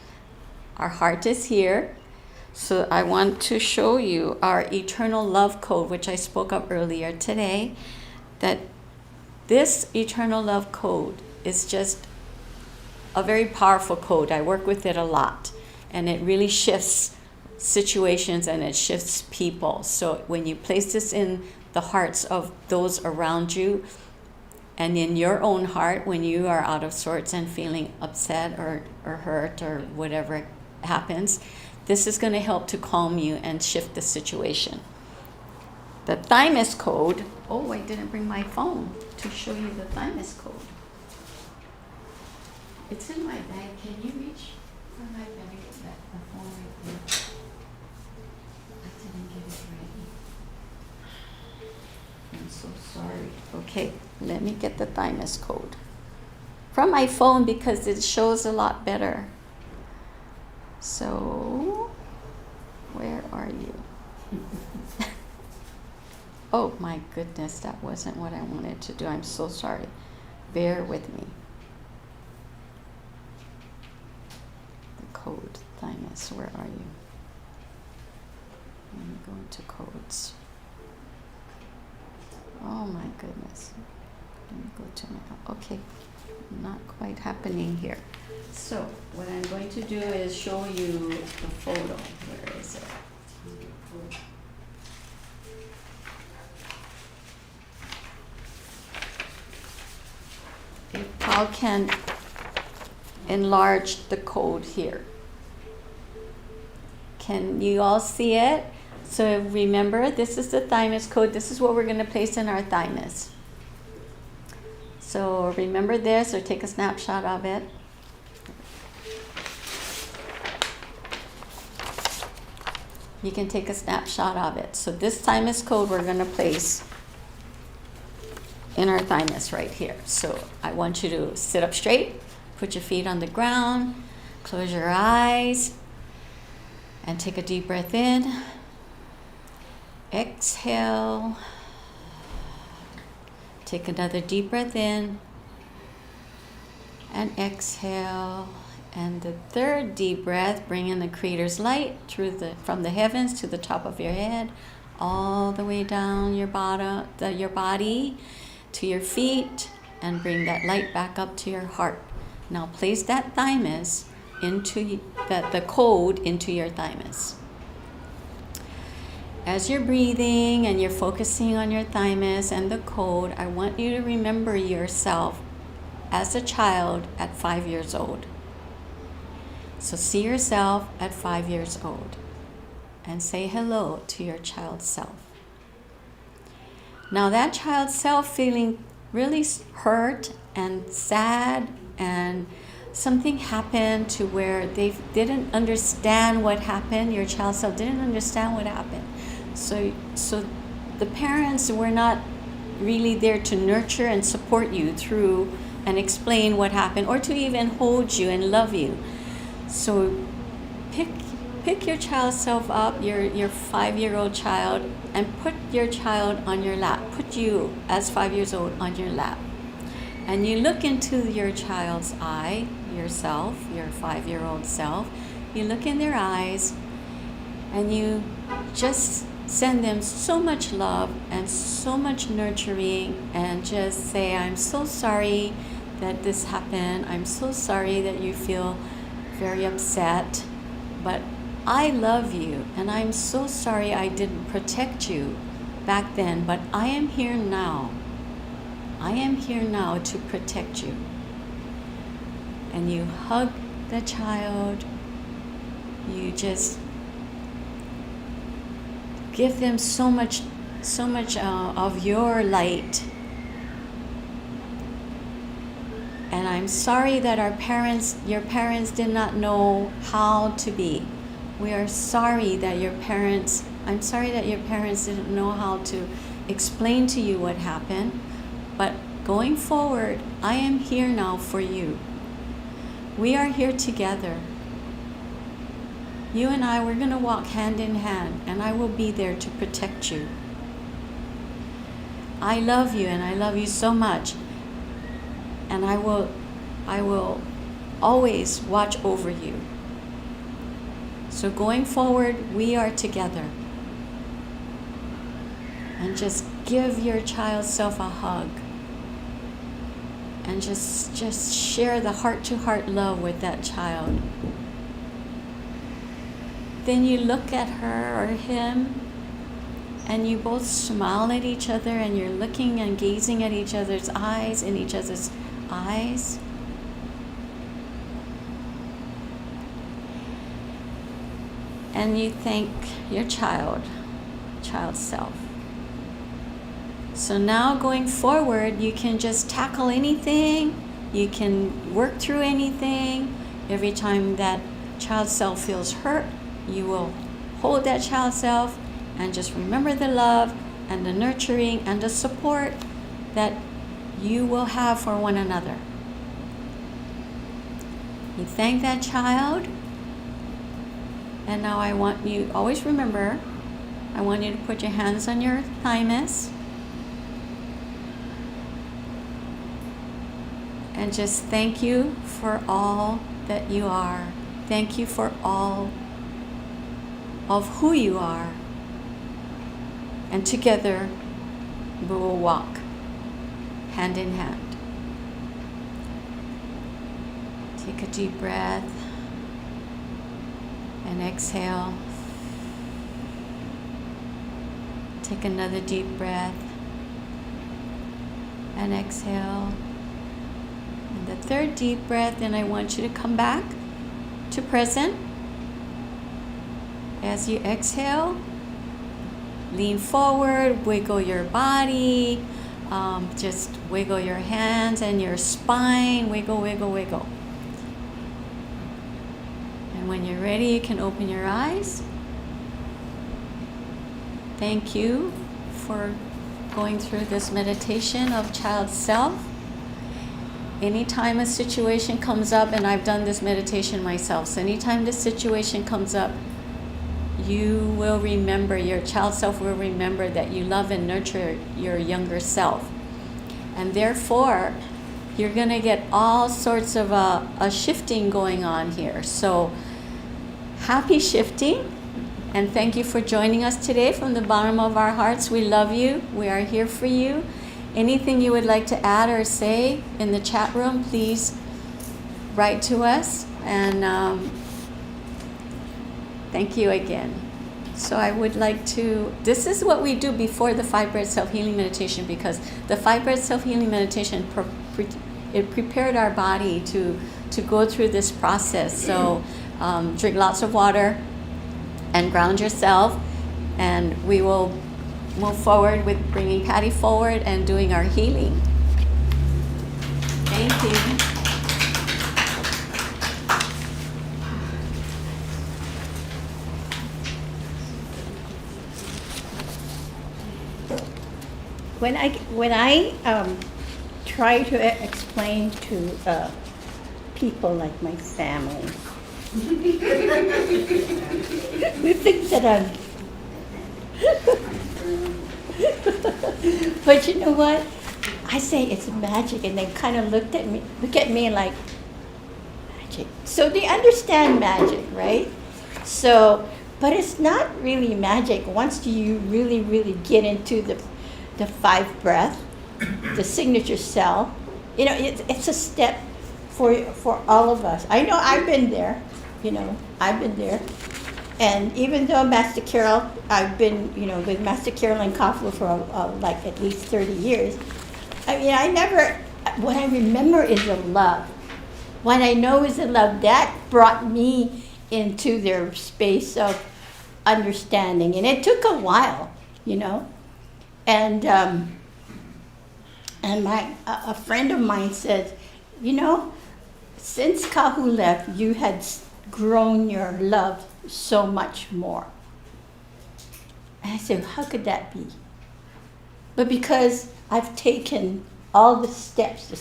Our heart is here. So I want to show you our eternal love code, which I spoke of earlier today, that this eternal love code is just a very powerful code. I work with it a lot, and it really shifts situations and it shifts people. So when you place this in the hearts of those around you and in your own heart, when you are out of sorts and feeling upset or hurt or whatever happens, this is going to help to calm you and shift the situation. The thymus code, oh, I didn't bring my phone to show you the thymus code. It's in my bag. Can you reach for my bag? The phone right there. I didn't get it ready. I'm so sorry. Okay, let me get the thymus code from my phone because it shows a lot better. So, where are you? Oh my goodness, that wasn't what I wanted to do. I'm so sorry. Bear with me. The code, thymus, where are you? Let me go into codes. Oh my goodness. Let me go to my, okay, not quite happening here. So what I'm going to do is show you the photo. Where is it? If Paul can enlarge the code here. Can you all see it? So remember, this is the thymus code. This is what we're going to place in our thymus. So remember this, or take a snapshot of it. You can take a snapshot of it. So this thymus code we're going to place in our thymus right here. So I want you to sit up straight, put your feet on the ground, close your eyes, and take a deep breath in. Exhale. Take another deep breath in and exhale. And the third deep breath, bring in the Creator's light from the heavens to the top of your head, all the way down your body to your feet, and bring that light back up to your heart. Now place that thymus into the code into your thymus. As you're breathing and you're focusing on your thymus and the code, I want you to remember yourself as a child at 5 years old. So see yourself at 5 years old and say hello to your child self. Now that child self feeling really hurt and sad, and something happened to where they didn't understand what happened. Your child self didn't understand what happened. So the parents were not really there to nurture and support you through and explain what happened, or to even hold you and love you. So pick your child self up, your 5-year-old child, and put your child on your lap. Put you as 5 years old on your lap. And you look into your child's eye, yourself, your 5-year-old self. You look in their eyes and you just send them so much love and so much nurturing, and just say, I'm so sorry that this happened. I'm so sorry that you feel very upset, but I love you, and I'm so sorry I didn't protect you back then, but I am here now. I am here now to protect you. And you hug the child. You just give them so much of your light. And I'm sorry that your parents did not know how to be. We are sorry that I'm sorry that your parents didn't know how to explain to you what happened, but going forward, I am here now for you. We are here together. You and I, we're going to walk hand in hand, and I will be there to protect you. I love you, and I love you so much, and I will always watch over you. So going forward, we are together. And just give your child self a hug. And just share the heart-to-heart love with that child. Then you look at her or him, and you both smile at each other, and you're looking and gazing at each other's eyes, in each other's eyes. And you thank your child's self. So now going forward, you can just tackle anything, you can work through anything. Every time that child self feels hurt, you will hold that child self and just remember the love and the nurturing and the support that you will have for one another. You thank that child, and now I want you, always remember, I want you to put your hands on your thymus and just thank you for all that you are. Thank you for all of who you are. And together we will walk hand in hand. Take a deep breath and exhale. Take another deep breath and exhale. And the third deep breath, and I want you to come back to present. As you exhale, lean forward, wiggle your body, just wiggle your hands and your spine, wiggle, wiggle, wiggle. And when you're ready, you can open your eyes. Thank you for going through this meditation of child self. Anytime a situation comes up, and I've done this meditation myself, so anytime this situation comes up, you will remember, your child self will remember that you love and nurture your younger self. And therefore, you're going to get all sorts of a shifting going on here. So, happy shifting. And thank you for joining us today from the bottom of our hearts. We love you. We are here for you. Anything you would like to add or say in the chat room, please write to us. And thank you again. So I would like to, this is what we do before the 5 Breath Self-Healing Meditation, because the 5 Breath Self-Healing Meditation, it prepared our body to go through this process. So drink lots of water and ground yourself, and we will move forward with bringing Patty forward and doing our healing. Thank you. When I try to explain to people like my family, we think that I'm. But you know what? I say it's magic, and they kind of look at me like, magic. So they understand magic, right? So, but it's not really magic once you really, really get into the 5 breath, the signature cell. You know, it's a step for all of us. I know I've been there. I've been there. And even though Master Carol, I've been, with Master Carol and Kahu for like at least 30 years. I mean, what I remember is the love. What I know is the love that brought me into their space of understanding. And it took a while, And a friend of mine said, since Kahu left, you had grown your love so much more. And I said, how could that be? But because I've taken all the steps, the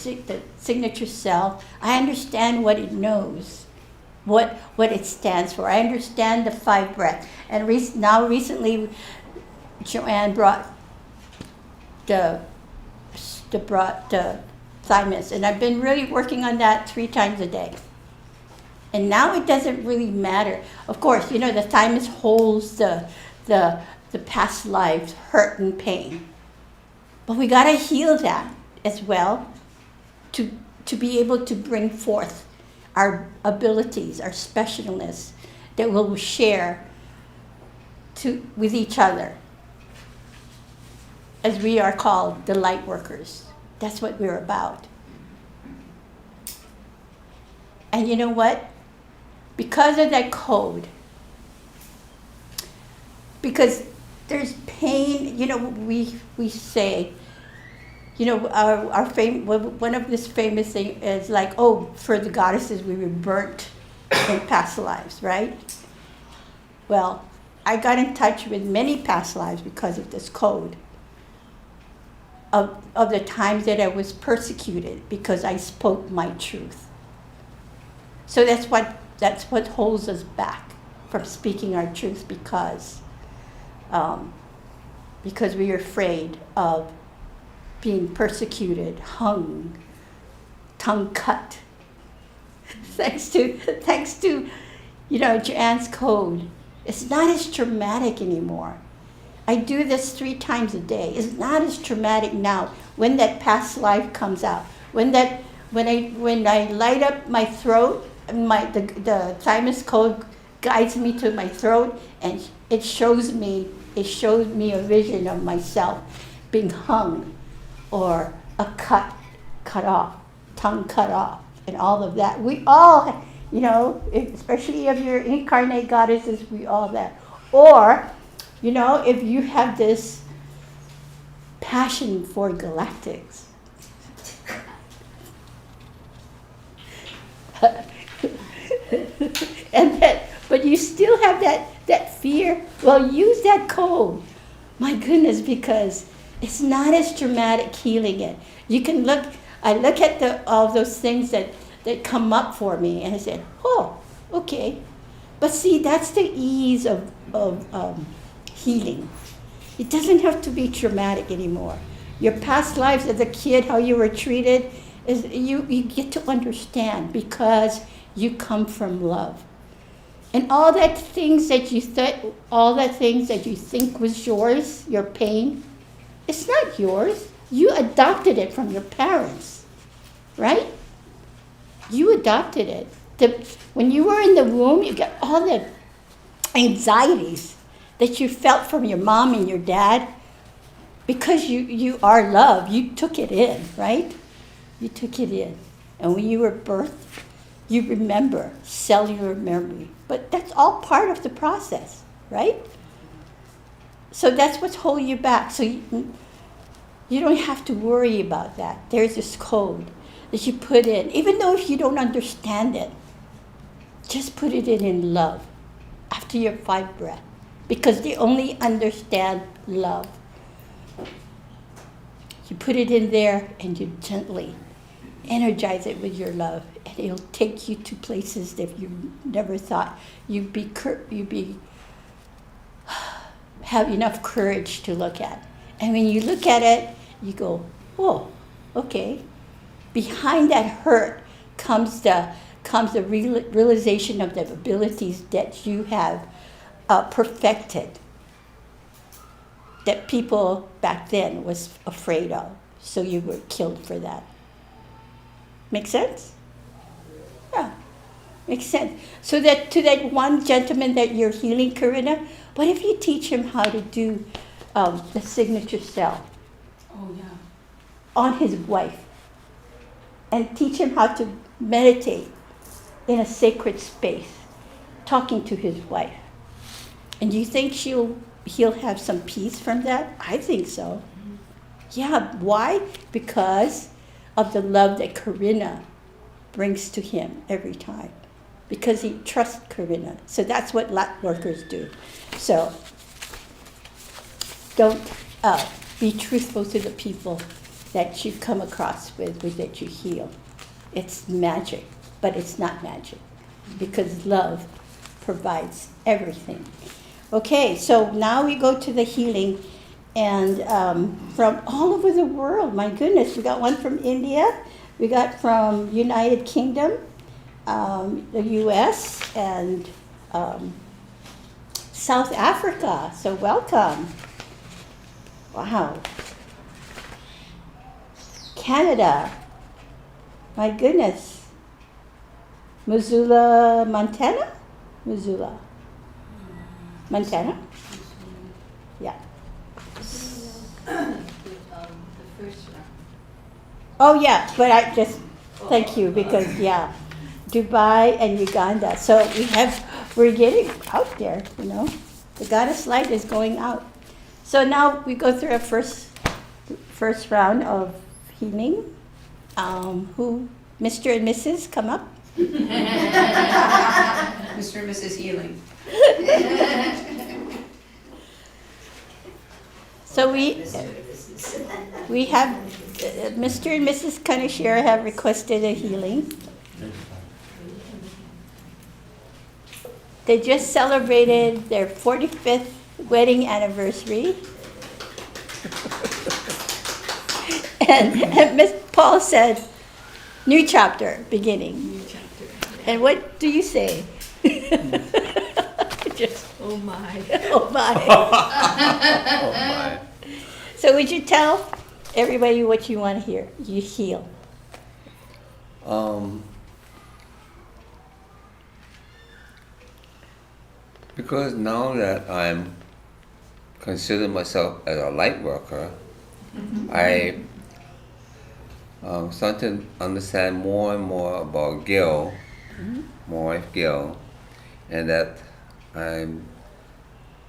signature self, I understand what it knows, what it stands for. I understand the 5 breaths. And recently, Joanne brought the thymus, and I've been really working on that 3 times a day. And now it doesn't really matter. Of course, you know, the thymus holds the past lives, hurt and pain. But we got to heal that as well to be able to bring forth our abilities, our specialness that we'll share with each other. As we are called the Lightworkers. That's what we're about. And you know what? Because of that code, because there's pain, you know, we say, you know, one of this famous thing is like, oh, for the goddesses, we were burnt in past lives, right? Well, I got in touch with many past lives because of this code. Of the times that I was persecuted because I spoke my truth. So that's what holds us back from speaking our truth, because we are afraid of being persecuted, hung, tongue cut. thanks to you know, Joanne's code. It's not as traumatic anymore. I do this 3 times a day. It's not as traumatic now when that past life comes out. When I light up my throat, the thymus code guides me to my throat, and it shows me a vision of myself being hung, or a cut off, tongue cut off, and all of that. We all, you know, especially if you're incarnate goddesses, we all that. Or, you know, if you have this passion for galactics, but you still have that fear, well, use that code. My goodness, because it's not as traumatic healing it. You can I look at all those things that come up for me, and I said, oh, okay. But see, that's the ease of healing. It doesn't have to be traumatic anymore. Your past lives as a kid, how you were treated, is you get to understand, because you come from love. And all that things that you think was yours, your pain, it's not yours. You adopted it from your parents, right? You adopted it. When you were in the womb, you got all the anxieties that you felt from your mom and your dad, because you are love. You took it in, right? You took it in. And when you were birthed, you remember cellular memory. But that's all part of the process, right? So that's what's holding you back. So you don't have to worry about that. There's this code that you put in. Even though if you don't understand it, just put it in love after your 5 breaths, because they only understand love. You put it in there and you gently energize it with your love, and it'll take you to places that you never thought you'd have enough courage to look at. And when you look at it, you go, oh, okay. Behind that hurt comes the realization of the abilities that you have perfected, that people back then was afraid of. So you were killed for that. Make sense? Yeah, makes sense. So that to that one gentleman that you're healing, Karina, what if you teach him how to do the signature cell? Oh, yeah. On his wife, and teach him how to meditate in a sacred space, talking to his wife. And do you think he'll have some peace from that? I think so. Yeah, why? Because of the love that Karina brings to him every time. because he trusts Karina. So that's what Lightworkers do. So don't be truthful to the people that you come across with that you heal. It's magic, but it's not magic because love provides everything. Okay, so now we go to the healing, and from all over the world, my goodness, we got one from India, we got from United Kingdom, the U.S., and South Africa, so welcome. Wow. Canada, my goodness. Missoula, Montana? Missoula. Montana? Yeah. The first one. Oh, yeah, but I just, thank you, because, yeah, Dubai and Uganda. So we're getting out there, you know. The goddess light is going out. So now we go through our first round of healing. Mr. and Mrs. come up. Mr. and Mrs. Healing. So we have Mr. and Mrs. Kaneshiro have requested a healing. They just celebrated their 45th wedding anniversary. and Miss Paul said, new chapter beginning. New chapter. And what do you say? Just, Oh my. oh my. Oh my. So would you tell everybody what you want to hear? You heal. Because now that I'm consider myself as a light worker, I start to understand more and more about Gail, my wife Gail, and that I'm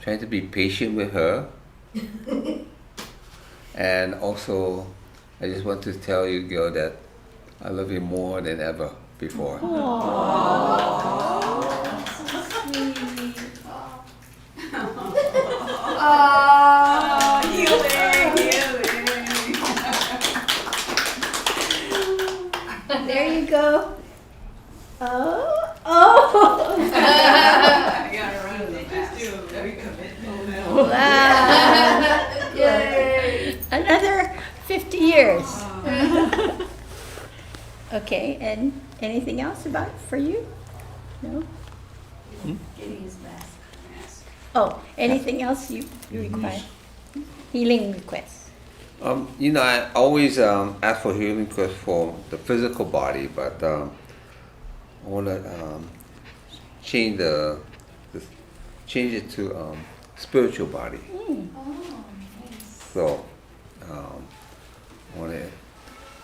trying to be patient with her. And also, I just want to tell you, Gail, that I love you more than ever before. There you go. Oh. I gotta run to the bathroom. Very commitment. Wow. Yay. Another 50 years. Okay, and anything else for you? No? Getting his mask. Oh, anything else you require? Healing requests. I always ask for healing requests for the physical body, but I want to change it to spiritual body. So I want to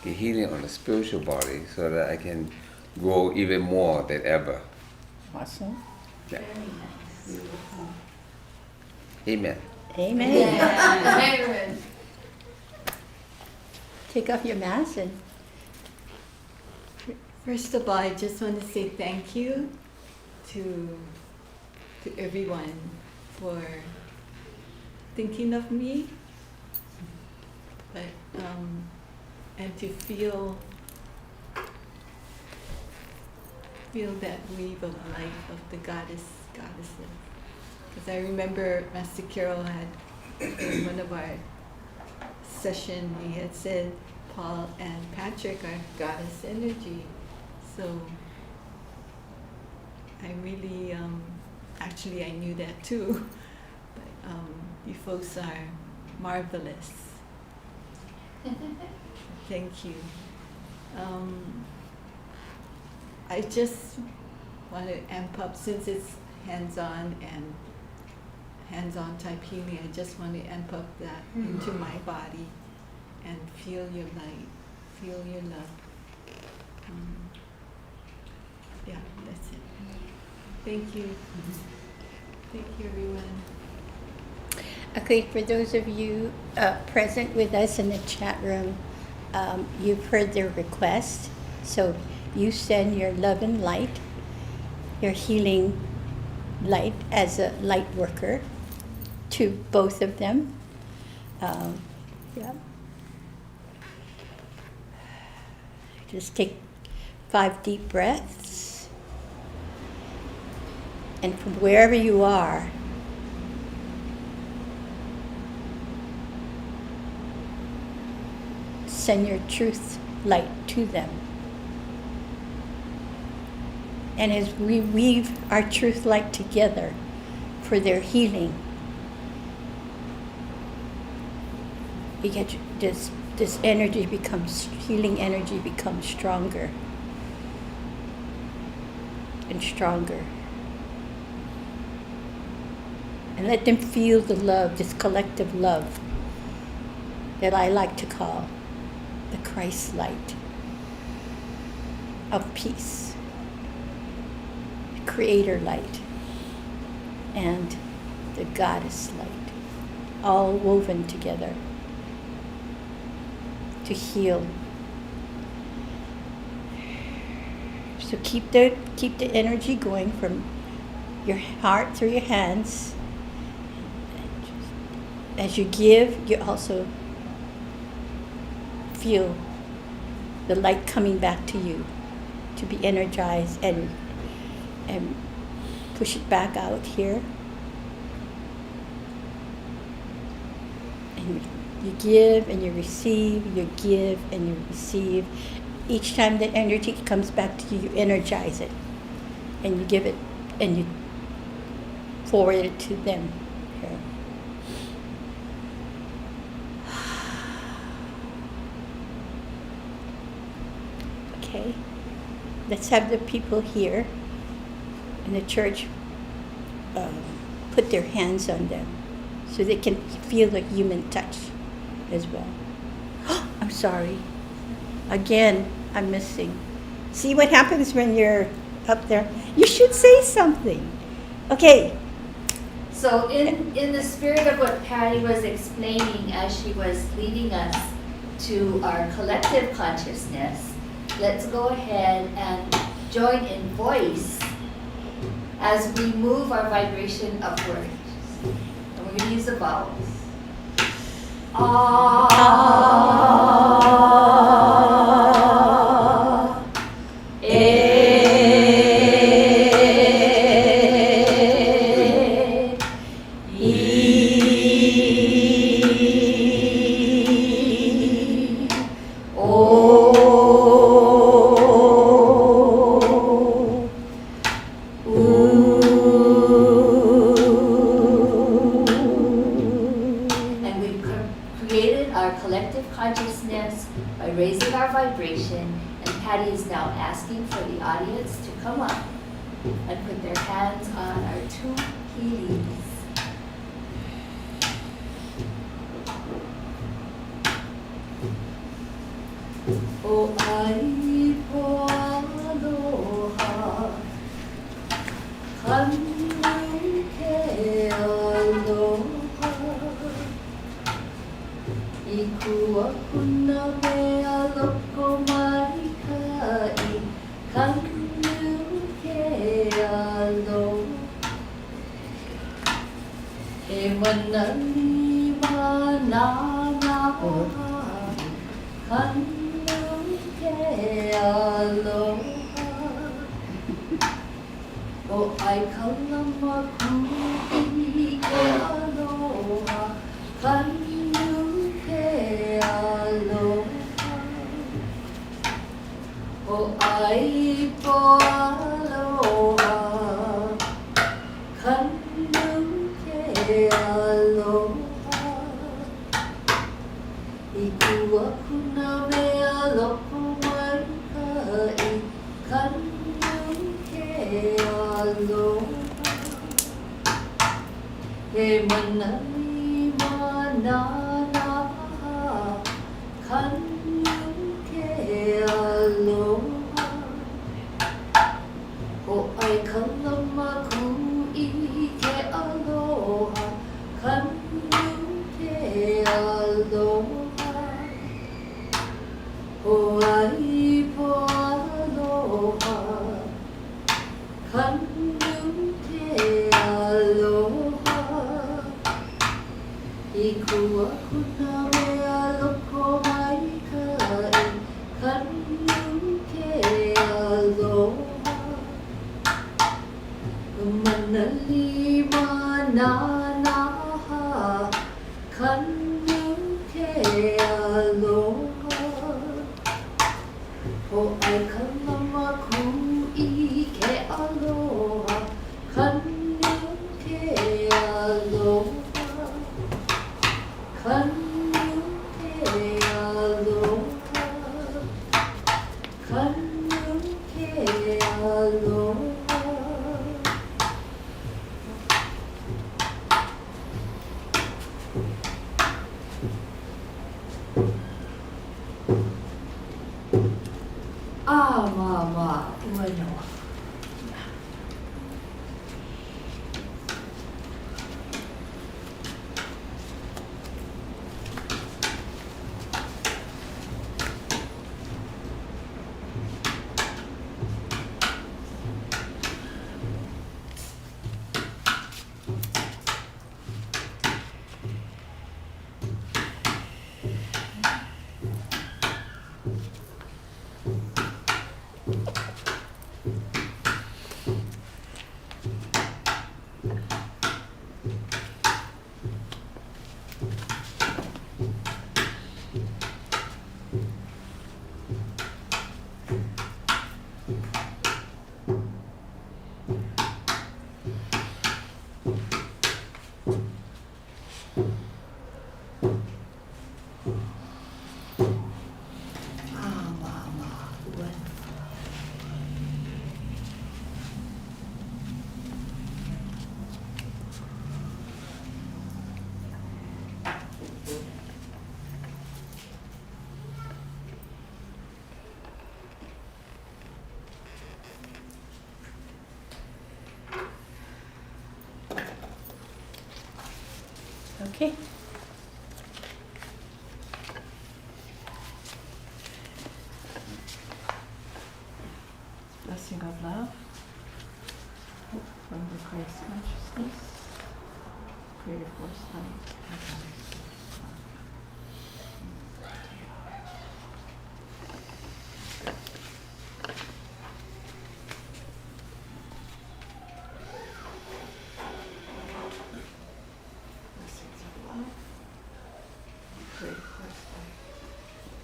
get healing on the spiritual body so that I can grow even more than ever. Awesome. Yeah. Amen. Amen. Take off your mask and First of all, I just want to say thank you to everyone for thinking of me, but and to feel that wave of light of the goddesses. Because I remember Master Carol had in one of our session, he had said Paul and Patrick are goddess energy. So I really, actually I knew that too, but you folks are marvelous. Thank you. I just want to amp up, since it's hands-on type healing, I just want to amp up that into my body and feel your light, feel your love. Yeah, that's it. Thank you. Thank you, everyone. okay, for those of you present with us in the chat room, you've heard their request. So you send your love and light their healing light as a light worker to both of them. Yeah. Just take 5 deep breaths. And from wherever you are, send your truth light to them. And as we weave our truth light together for their healing, you get this energy becomes, healing energy becomes stronger and stronger. And let them feel the love, this collective love that I like to call the Christ light of peace, the Creator light, and the Goddess light, all woven together to heal. So keep the energy going from your heart through your hands. As you give, you also feel the light coming back to you to be energized and push it back out here. And you give and you receive, you give and you receive. Each time that energy comes back to you, you energize it and you give it and you forward it to them here. Okay, let's have the people here in the church put their hands on them so they can feel the human touch as well. I'm sorry. Again, I'm missing. See what happens when you're up there? You should say something. Okay. So in the spirit of what Patty was explaining as she was leading us to our collective consciousness, let's go ahead and join in voice as we move our vibration upward. And we're going to use the vowels. Aloha, I kua kuna mea loko mai ka ai kanu ke aloha Mana lima na naha kanu ke aloha Ho ai ka mama ku I ke aloha kanu ke aloha kanu ke aloha kanu ke aloha mama bueno mama bueno Okay. Blessing of love from the Christ consciousness, creative force light. Blessings of love, creative force light,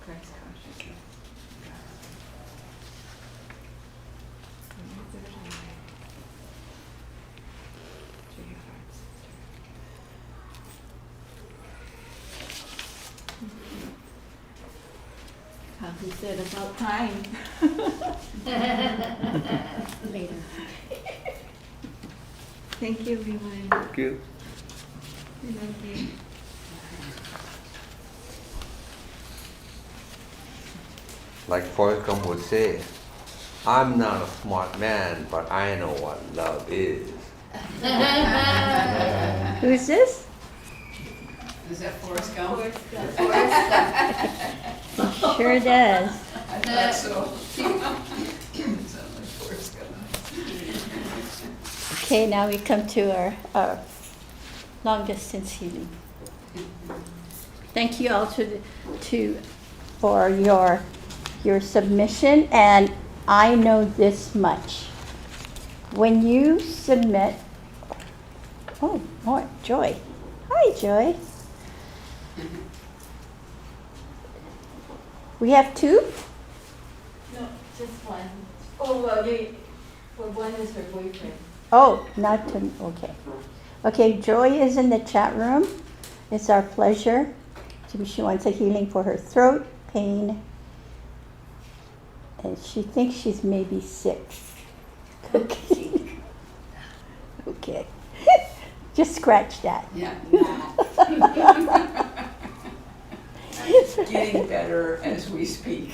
Christ consciousness. Kahu said about time. Later. Thank you, everyone. Thank you. We love you. Like Forrest Gump would say, I'm not a smart man, but I know what love is. Who's this? Is that Forrest Gump? Sure does. I thought so. Sound like Forrest Gump. Okay, now we come to our long distance healing. Thank you all for your submission, and I know this much. When you submit, oh, more Joy. Hi, Joy. We have two? No, just one. Oh, well, for one is her boyfriend. Oh, not to, okay. Okay, Joy is in the chat room. It's our pleasure. She wants a healing for her throat pain. And she thinks she's maybe 6. Okay. Okay. Just scratch that. Yeah. It's getting better as we speak.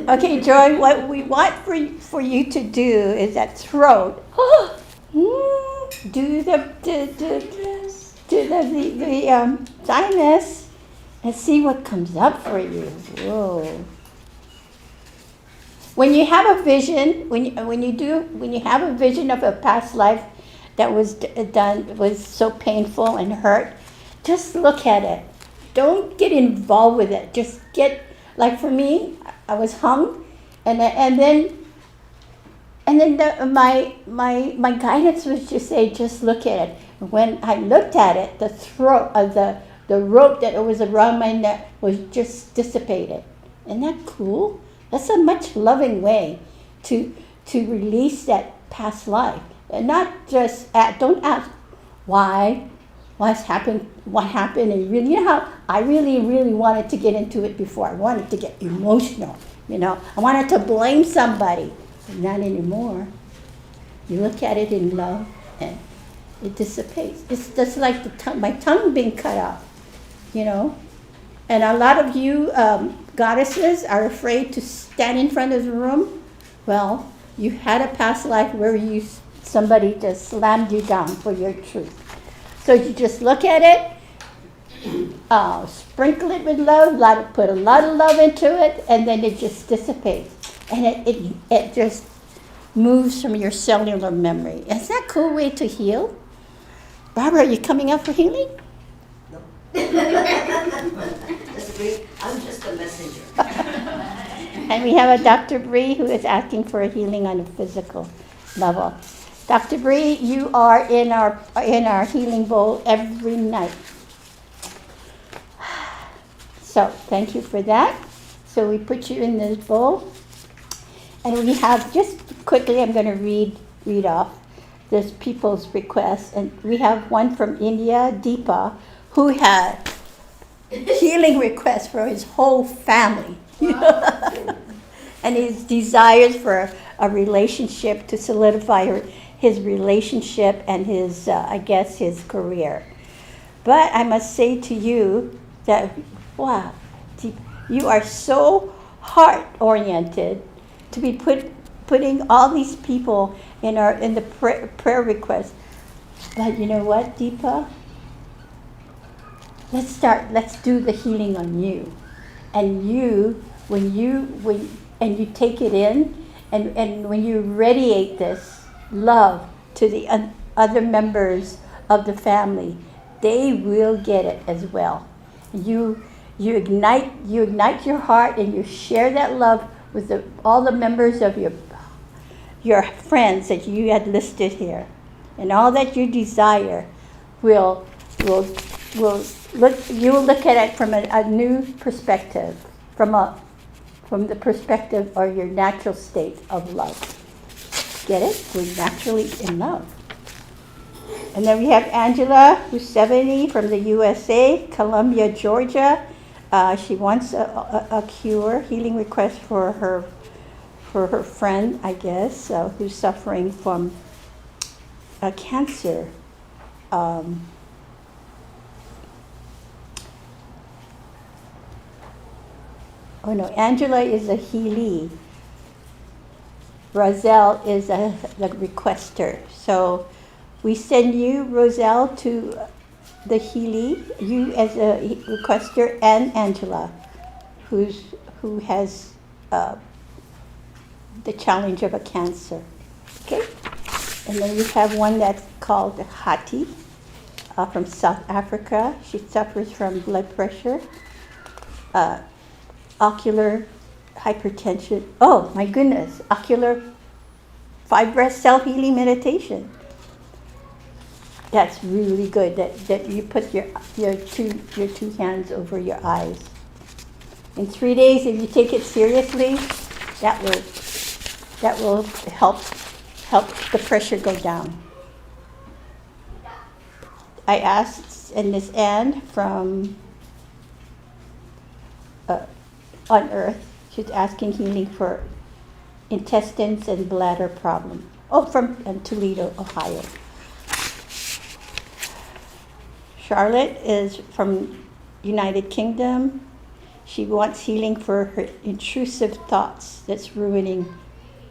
Okay, Joy, what we want for you to do is that throat. Do the thymus and see what comes up for you. Whoa. When you have a vision, when you have a vision of a past life that was so painful and hurt, just look at it. Don't get involved with it. Just get, like for me, I was hung, and then my guidance was to say, just look at it. When I looked at it, the throat of the rope that was around my neck was just dissipated. Isn't that cool? That's a much loving way to release that past life, and not just don't ask why, what happened, and really, you know how I really wanted to get into it before. I wanted to get emotional, I wanted to blame somebody, but not anymore. You look at it in love, and it dissipates. It's just like my tongue being cut off, And a lot of you goddesses are afraid to stand in front of the room. Well, you had a past life where somebody just slammed you down for your truth. So you just look at it, sprinkle it with love, put a lot of love into it, and then it just dissipates. And it just moves from your cellular memory. Isn't that a cool way to heal? Barbara, are you coming up for healing? I'm just a messenger. And we have a Dr. Bree who is asking for a healing on a physical level. Dr. Bree, you are in our healing bowl every night. So thank you for that. So we put you in this bowl. And we have, just quickly, I'm going to read off this people's requests. And we have one from India, Deepa, who had healing requests for his whole family. And his desires for a relationship to solidify his relationship and his career. But I must say to you that, wow, you are so heart-oriented to be putting all these people in the prayer request. But you know what, Deepa? Let's do the healing on you. And when you take it in, and when you radiate this love to the other members of the family, they will get it as well. You ignite your heart, and you share that love with all the members of your friends that you had listed here, and all that you desire will you will look at it from a new perspective, from the perspective of your natural state of love. Get it? We're naturally in love. And then we have Angela, who's 70, from the USA, Columbia, Georgia. She wants a cure, healing request for her friend, I guess, who's suffering from cancer. Angela is a healee. Roselle is the requester. So we send you, Roselle, to the healee, you as a requester, and Angela, who has the challenge of a cancer. Okay? And then we have one that's called Hati from South Africa. She suffers from blood pressure, ocular hypertension. Oh my goodness, ocular fibrous self-healing meditation. That's really good. That you put your two hands over your eyes. In 3 days, if you take it seriously, that will help the pressure go down. I asked, and Miss Anne from on Earth, she's asking healing for intestines and bladder problem. Oh, from Toledo, Ohio. Charlotte is from United Kingdom. She wants healing for her intrusive thoughts that's ruining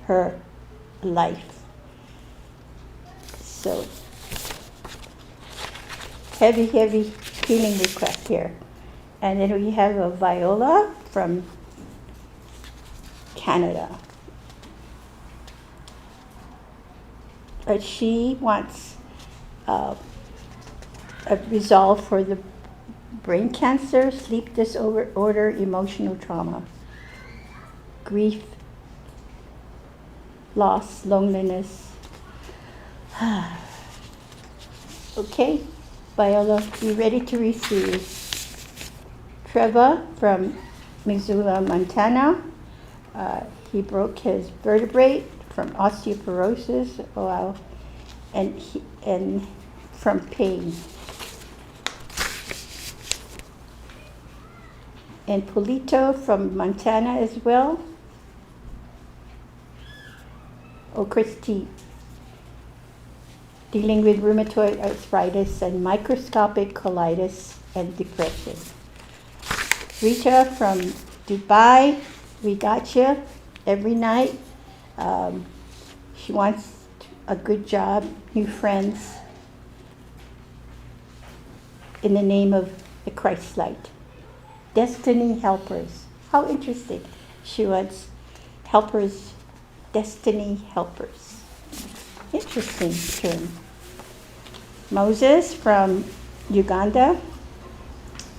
her life. So, heavy healing request here. And then we have a Viola from Canada. But she wants a resolve for the brain cancer, sleep disorder, emotional trauma, grief, loss, loneliness. Okay, Viola, be ready to receive. Trevor from Missoula, Montana. He broke his vertebrae from osteoporosis, and from pain. And Polito from Montana as well. Oh, Christy, dealing with rheumatoid arthritis and microscopic colitis and depression. Rita from Dubai, we got you every night. She wants a good job, new friends, in the name of the Christ light. Destiny helpers. How interesting. She wants helpers, destiny helpers. Interesting term. Moses from Uganda.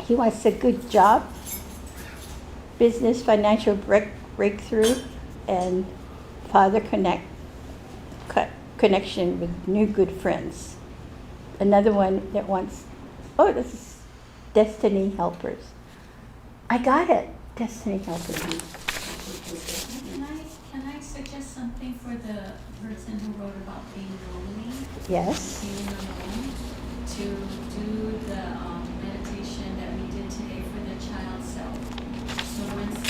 He wants a good job, business, financial breakthrough, and father connection with new good friends. Another one that wants, this is destiny helpers. I got it, destiny helpers. Can I suggest something for the person who wrote about being lonely? Yes. Being alone, to do the meditation that we did today for the child self. So once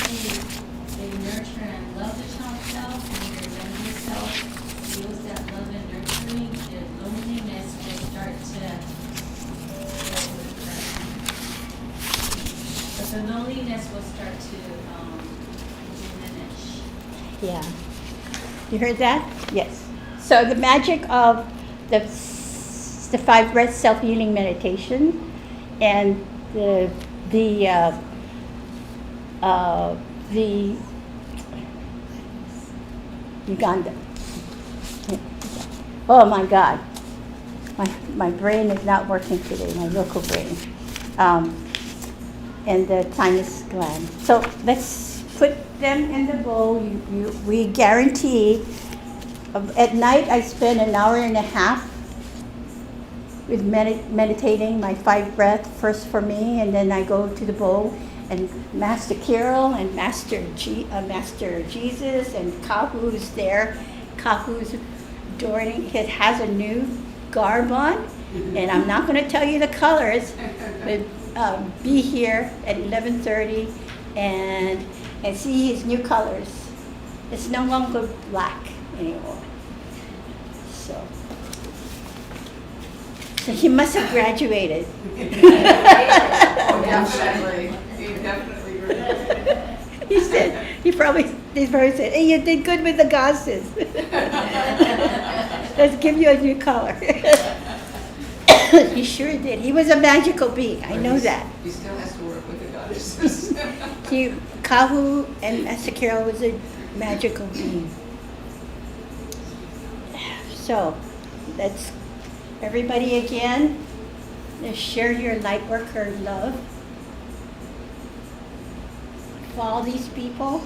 they nurture and love the child self, and their younger self feels that love and nurturing, the loneliness will start to go with them. But the loneliness will start to diminish. Yeah. You heard that? Yes. So the magic of the 5 breath self-healing meditation and the Uganda. Oh my God. My brain is not working today, my local brain. And the thymus gland. So let's put them in the bowl. We guarantee. At night I spend an hour and a half with meditating my 5 breath, first for me, and then I go to the bowl, and Master Carol and Master Jesus and Kahu's there. Kahu's adorning. It has a new garb on, and I'm not going to tell you the colors, but be here at 11:30 and see his new colors. It's no longer black anymore. So he must have graduated. Definitely. He definitely graduated. He probably said, hey, you did good with the glasses. Let's give you a new color. He sure did. He was a magical being. I know that. He still has to work with the goddesses. Kahu and Master Carol was a magical being. So, let's, everybody again, let's share your Lightworker love for all these people.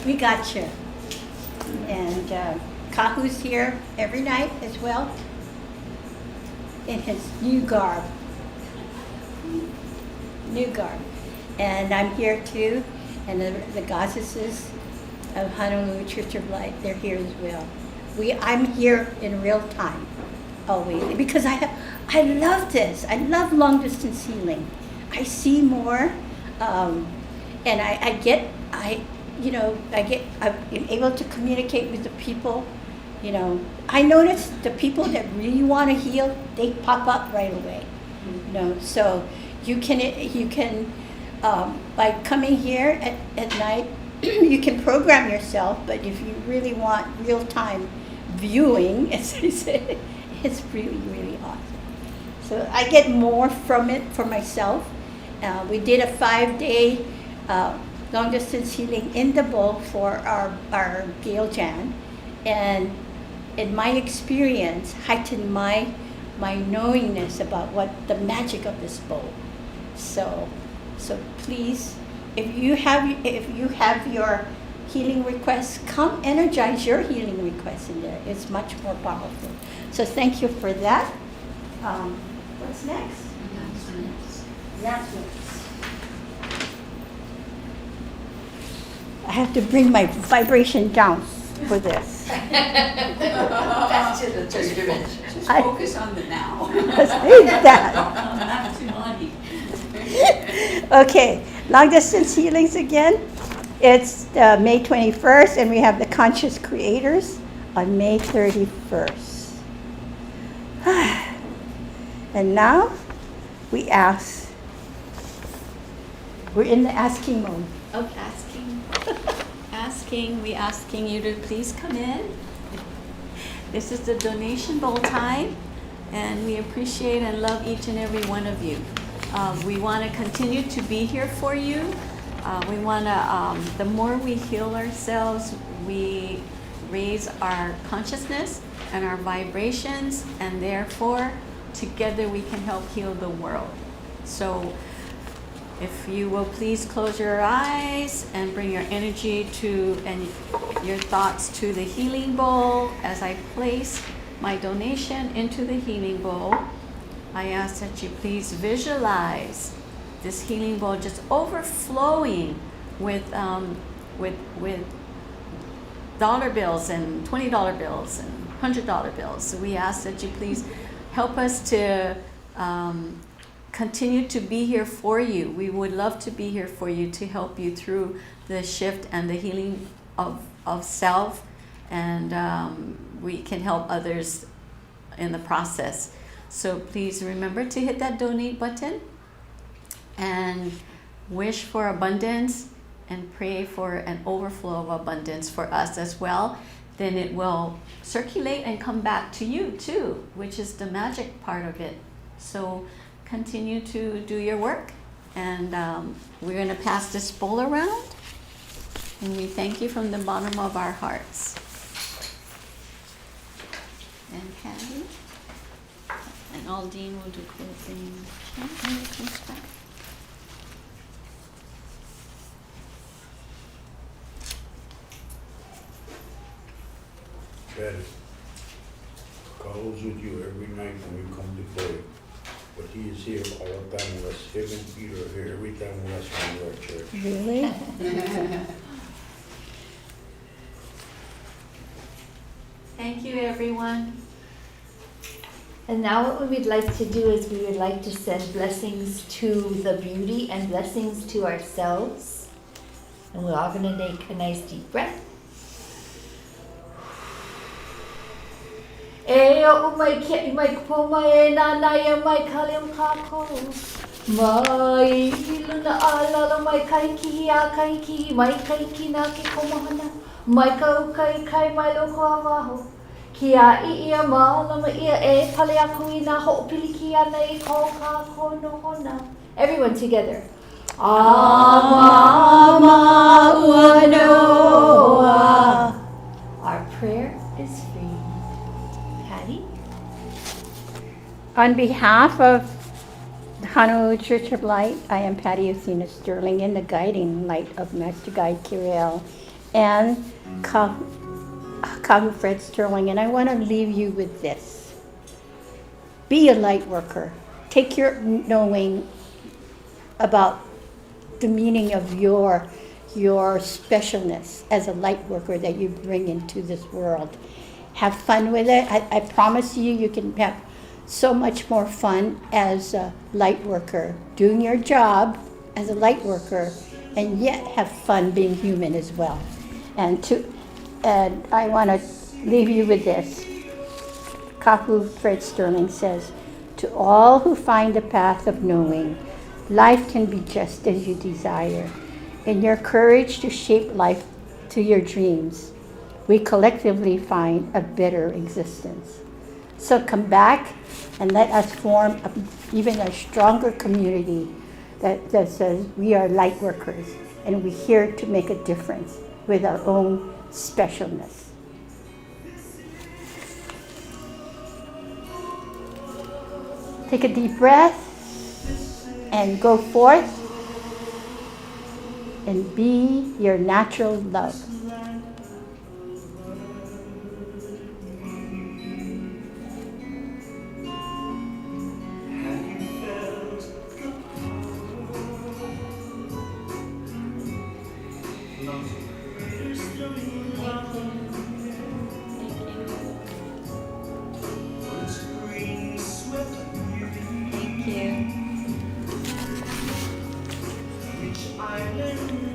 We got you. And Kahu's here every night as well in his new garb. New garb. And I'm here too, and the goddesses of Honolulu Church of Light, they're here as well. I'm here in real time, always, because I love this. I love long distance healing. I see more, and I'm able to communicate with the people. I notice the people that really want to heal, they pop up right away. So you can by coming here at night, you can program yourself, but if you really want real time viewing, as I say, it's really, really awesome. So I get more from it for myself. We did a 5-day long distance healing in the bowl for our Gale Jan, and in my experience, heightened my knowingness about what the magic of this bowl. So please, if you have your healing requests, come energize your healing requests in there. It's much more powerful. So thank you for that. What's next? Announcements. I have to bring my vibration down for this. Back to the third dimension. Just focus on the now. Not too money. Okay, long distance healings again. It's May 21st, and we have the Conscious Creators on May 31st. And now we ask. We're in the asking mode. Oh, we asking you to please come in. This is the donation bowl time, and we appreciate and love each and every one of you. We want to continue to be here for you. We want to, the more we heal ourselves, we raise our consciousness and our vibrations, and therefore, together we can help heal the world. So, if you will please close your eyes and bring your energy and your thoughts to the healing bowl. As I place my donation into the healing bowl, I ask that you please visualize this healing bowl just overflowing with dollar bills and $20 bills and $100 bills. So we ask that you please help us to continue to be here for you. We would love to be here for you to help you through the shift and the healing of self, and we can help others in the process. So please remember to hit that donate button and wish for abundance and pray for an overflow of abundance for us as well. Then it will circulate and come back to you too, which is the magic part of it. So continue to do your work, and we're going to pass this bowl around, and we thank you from the bottom of our hearts. And Patty and Aldine will do closing when it comes back. Betty, Kahu's with you every night when you come to pray. But he is here all the time with us. Him and Peter are here every time with us when we're at church. Really? Thank you, everyone. And now what we'd like to do is we would like to send blessings to the beauty and blessings to ourselves. And we're all going to take a nice deep breath. E o mai ke mai ko mai na na ya mai kalim ka ko mai luna ala mai kai ki ya kai ki mai kai ki na ki ko mahana mai ka kai mai lo ko aho ki a ia ma na ia e pale aku ina ho pili ki ana I ko ka ko no na. Everyone together. Ama uanoa. Our prayer is free. Patty? On behalf of the Honolulu Church of Light, I am Patty Athena Sterling, in the guiding light of Master Guide Kiriel and Kahu Fred Sterling, and I want to leave you with this. Be a light worker. Take your knowing about the meaning of your specialness as a light worker that you bring into this world. Have fun with it. I promise you, you can have so much more fun as a light worker, doing your job as a light worker, and yet have fun being human as well. And I want to leave you with this. Kahu Fred says, "To all who find the path of knowing, life can be just as you desire. In your courage to shape life to your dreams, we collectively find a better existence." So come back and let us form even a stronger community that says we are light workers and we're here to make a difference with our own specialness. Take a deep breath and go forth and be your natural love. Thank you.